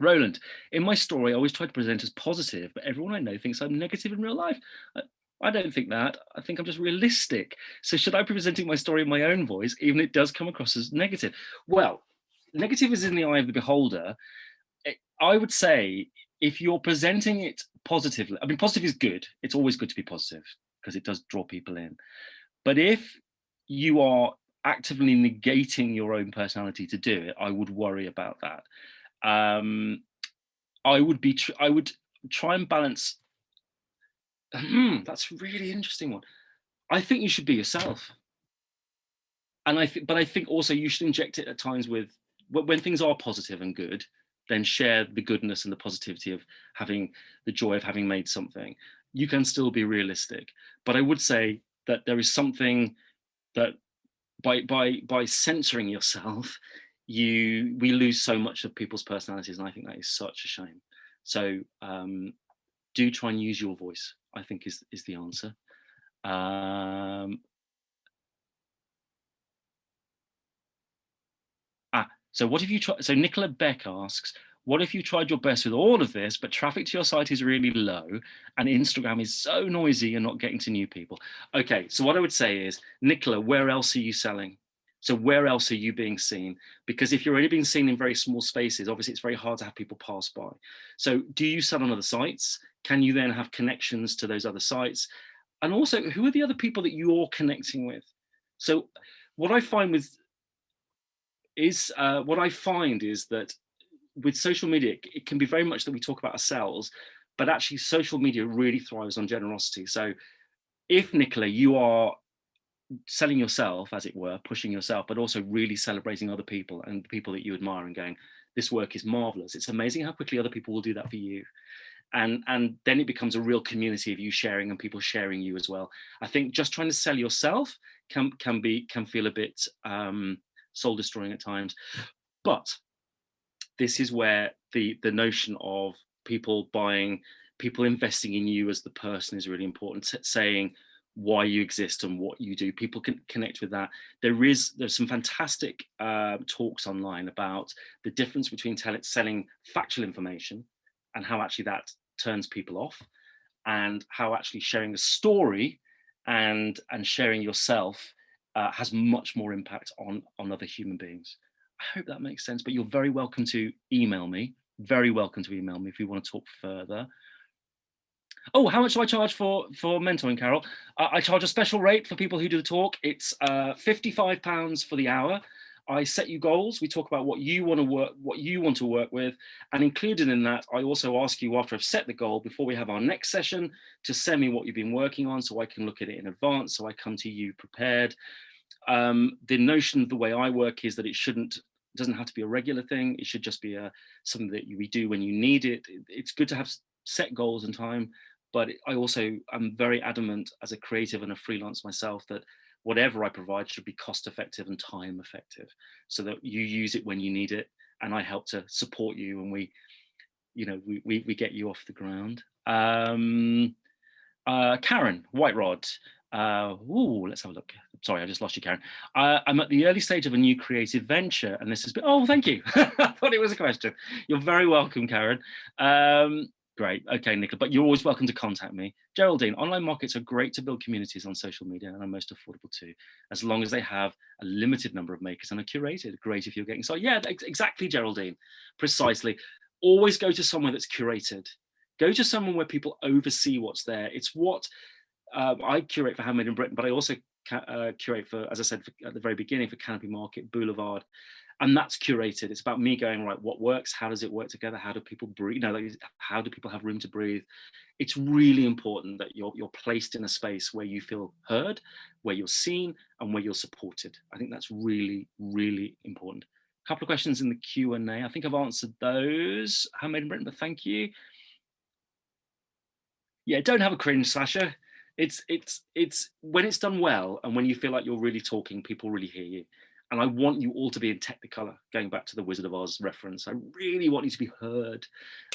Roland, in my story, I always try to present as positive, but everyone I know thinks I'm negative in real life. I don't think that. I think I'm just realistic. So should I be presenting my story in my own voice, even if it does come across as negative? Well, negative is in the eye of the beholder. I would say if you're presenting it positively, I mean, positive is good. It's always good to be positive because it does draw people in. But if you are actively negating your own personality to do it, I would worry about that. I would try and balance. That's a really interesting one. I think you should be yourself, and but I think also you should inject it at times with when things are positive and good. Then share the goodness and the positivity of having the joy of having made something. You can still be realistic, but I would say that there is something that by censoring yourself, we lose so much of people's personalities, and I think that is such a shame. So do try and use your voice, I think is the answer. So what if you try? So Nicola Beck asks, what if you tried your best with all of this, but traffic to your site is really low and Instagram is so noisy you're not getting to new people? Okay, so what I would say is, Nicola, where else are you selling? So where else are you being seen? Because if you're only being seen in very small spaces, obviously it's very hard to have people pass by. So do you sell on other sites? Can you then have connections to those other sites? And also, who are the other people that you're connecting with? So what I find is that with social media, it can be very much that we talk about ourselves, but actually social media really thrives on generosity. So if, Nicola, you are selling yourself, as it were, pushing yourself, but also really celebrating other people and the people that you admire and going, this work is marvelous. It's amazing how quickly other people will do that for you. And then it becomes a real community of you sharing and people sharing you as well. I think just trying to sell yourself can feel a bit soul destroying at times. But this is where the notion of people investing in you as the person is really important. Saying why you exist and what you do, people can connect with that. There's some fantastic talks online about the difference between selling factual information and how actually that turns people off, and how actually sharing a story and sharing yourself has much more impact on other human beings. I hope that makes sense, but you're very welcome to email me. Very welcome to email me if you want to talk further. Oh, how much do I charge for mentoring, Carol? I charge a special rate for people who do the talk. It's £55 for the hour. I set you goals. We talk about what you want to work with, and included in that, I also ask you, after I've set the goal, before we have our next session, to send me what you've been working on, so I can look at it in advance, so I come to you prepared. The notion of the way I work is that it doesn't have to be a regular thing. It should just be something that we do when you need it. It's good to have set goals and time, but I also am very adamant as a creative and a freelance myself that whatever I provide should be cost effective and time effective, so that you use it when you need it, and I help to support you, and we get you off the ground. Karen Whiterod. Let's have a look. Sorry, I just lost you, Karen. I'm at the early stage of a new creative venture, and this has been. Oh, thank you. I thought it was a question. You're very welcome, Karen. Great. Okay, Nicola, but you're always welcome to contact me. Geraldine, online markets are great to build communities on social media and are most affordable too, as long as they have a limited number of makers and are curated. Great if you're getting so. Yeah, exactly, Geraldine. Precisely. Always go to somewhere that's curated. Go to someone where people oversee what's there. It's what I curate for Handmade in Britain, but I also curate for, as I said at the very beginning, for Canopy Market, Boulevard, and that's curated. It's about me going, right, what works? How does it work together? How do people breathe? How do people have room to breathe? It's really important that you're placed in a space where you feel heard, where you're seen, and where you're supported. I think that's really, really important. couple of questions in the Q&A. I think I've answered those. Handmade in Britain, but thank you. Yeah, don't have a cringe slasher. It's when it's done well and when you feel like you're really talking, people really hear you. And I want you all to be in Technicolor, going back to the Wizard of Oz reference. I really want you to be heard.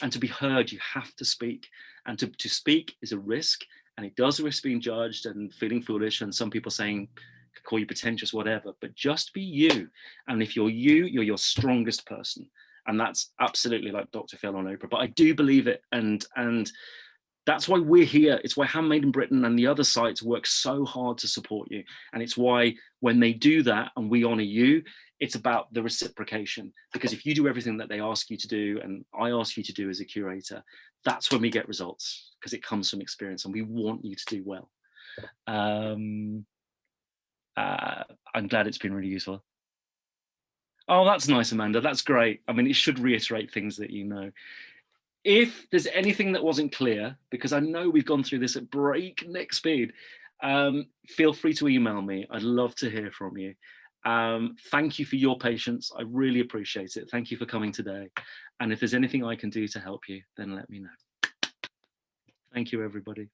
And to be heard, you have to speak. And to speak is a risk, and it does risk being judged and feeling foolish, and some people saying, call you pretentious, whatever, but just be you. And if you're you, you're your strongest person. And that's absolutely like Dr. Phil on Oprah. But I do believe it. And that's why we're here. It's why Handmade in Britain and the other sites work so hard to support you. And it's why when they do that and we honor you, it's about the reciprocation. Because if you do everything that they ask you to do and I ask you to do as a curator, that's when we get results, because it comes from experience and we want you to do well. I'm glad it's been really useful. Oh, that's nice, Amanda. That's great. I mean, it should reiterate things that you know. If there's anything that wasn't clear, because I know we've gone through this at breakneck speed, feel free to email me. I'd love to hear from you. Thank you for your patience. I really appreciate it. Thank you for coming today. And if there's anything I can do to help you, then let me know. Thank you, everybody.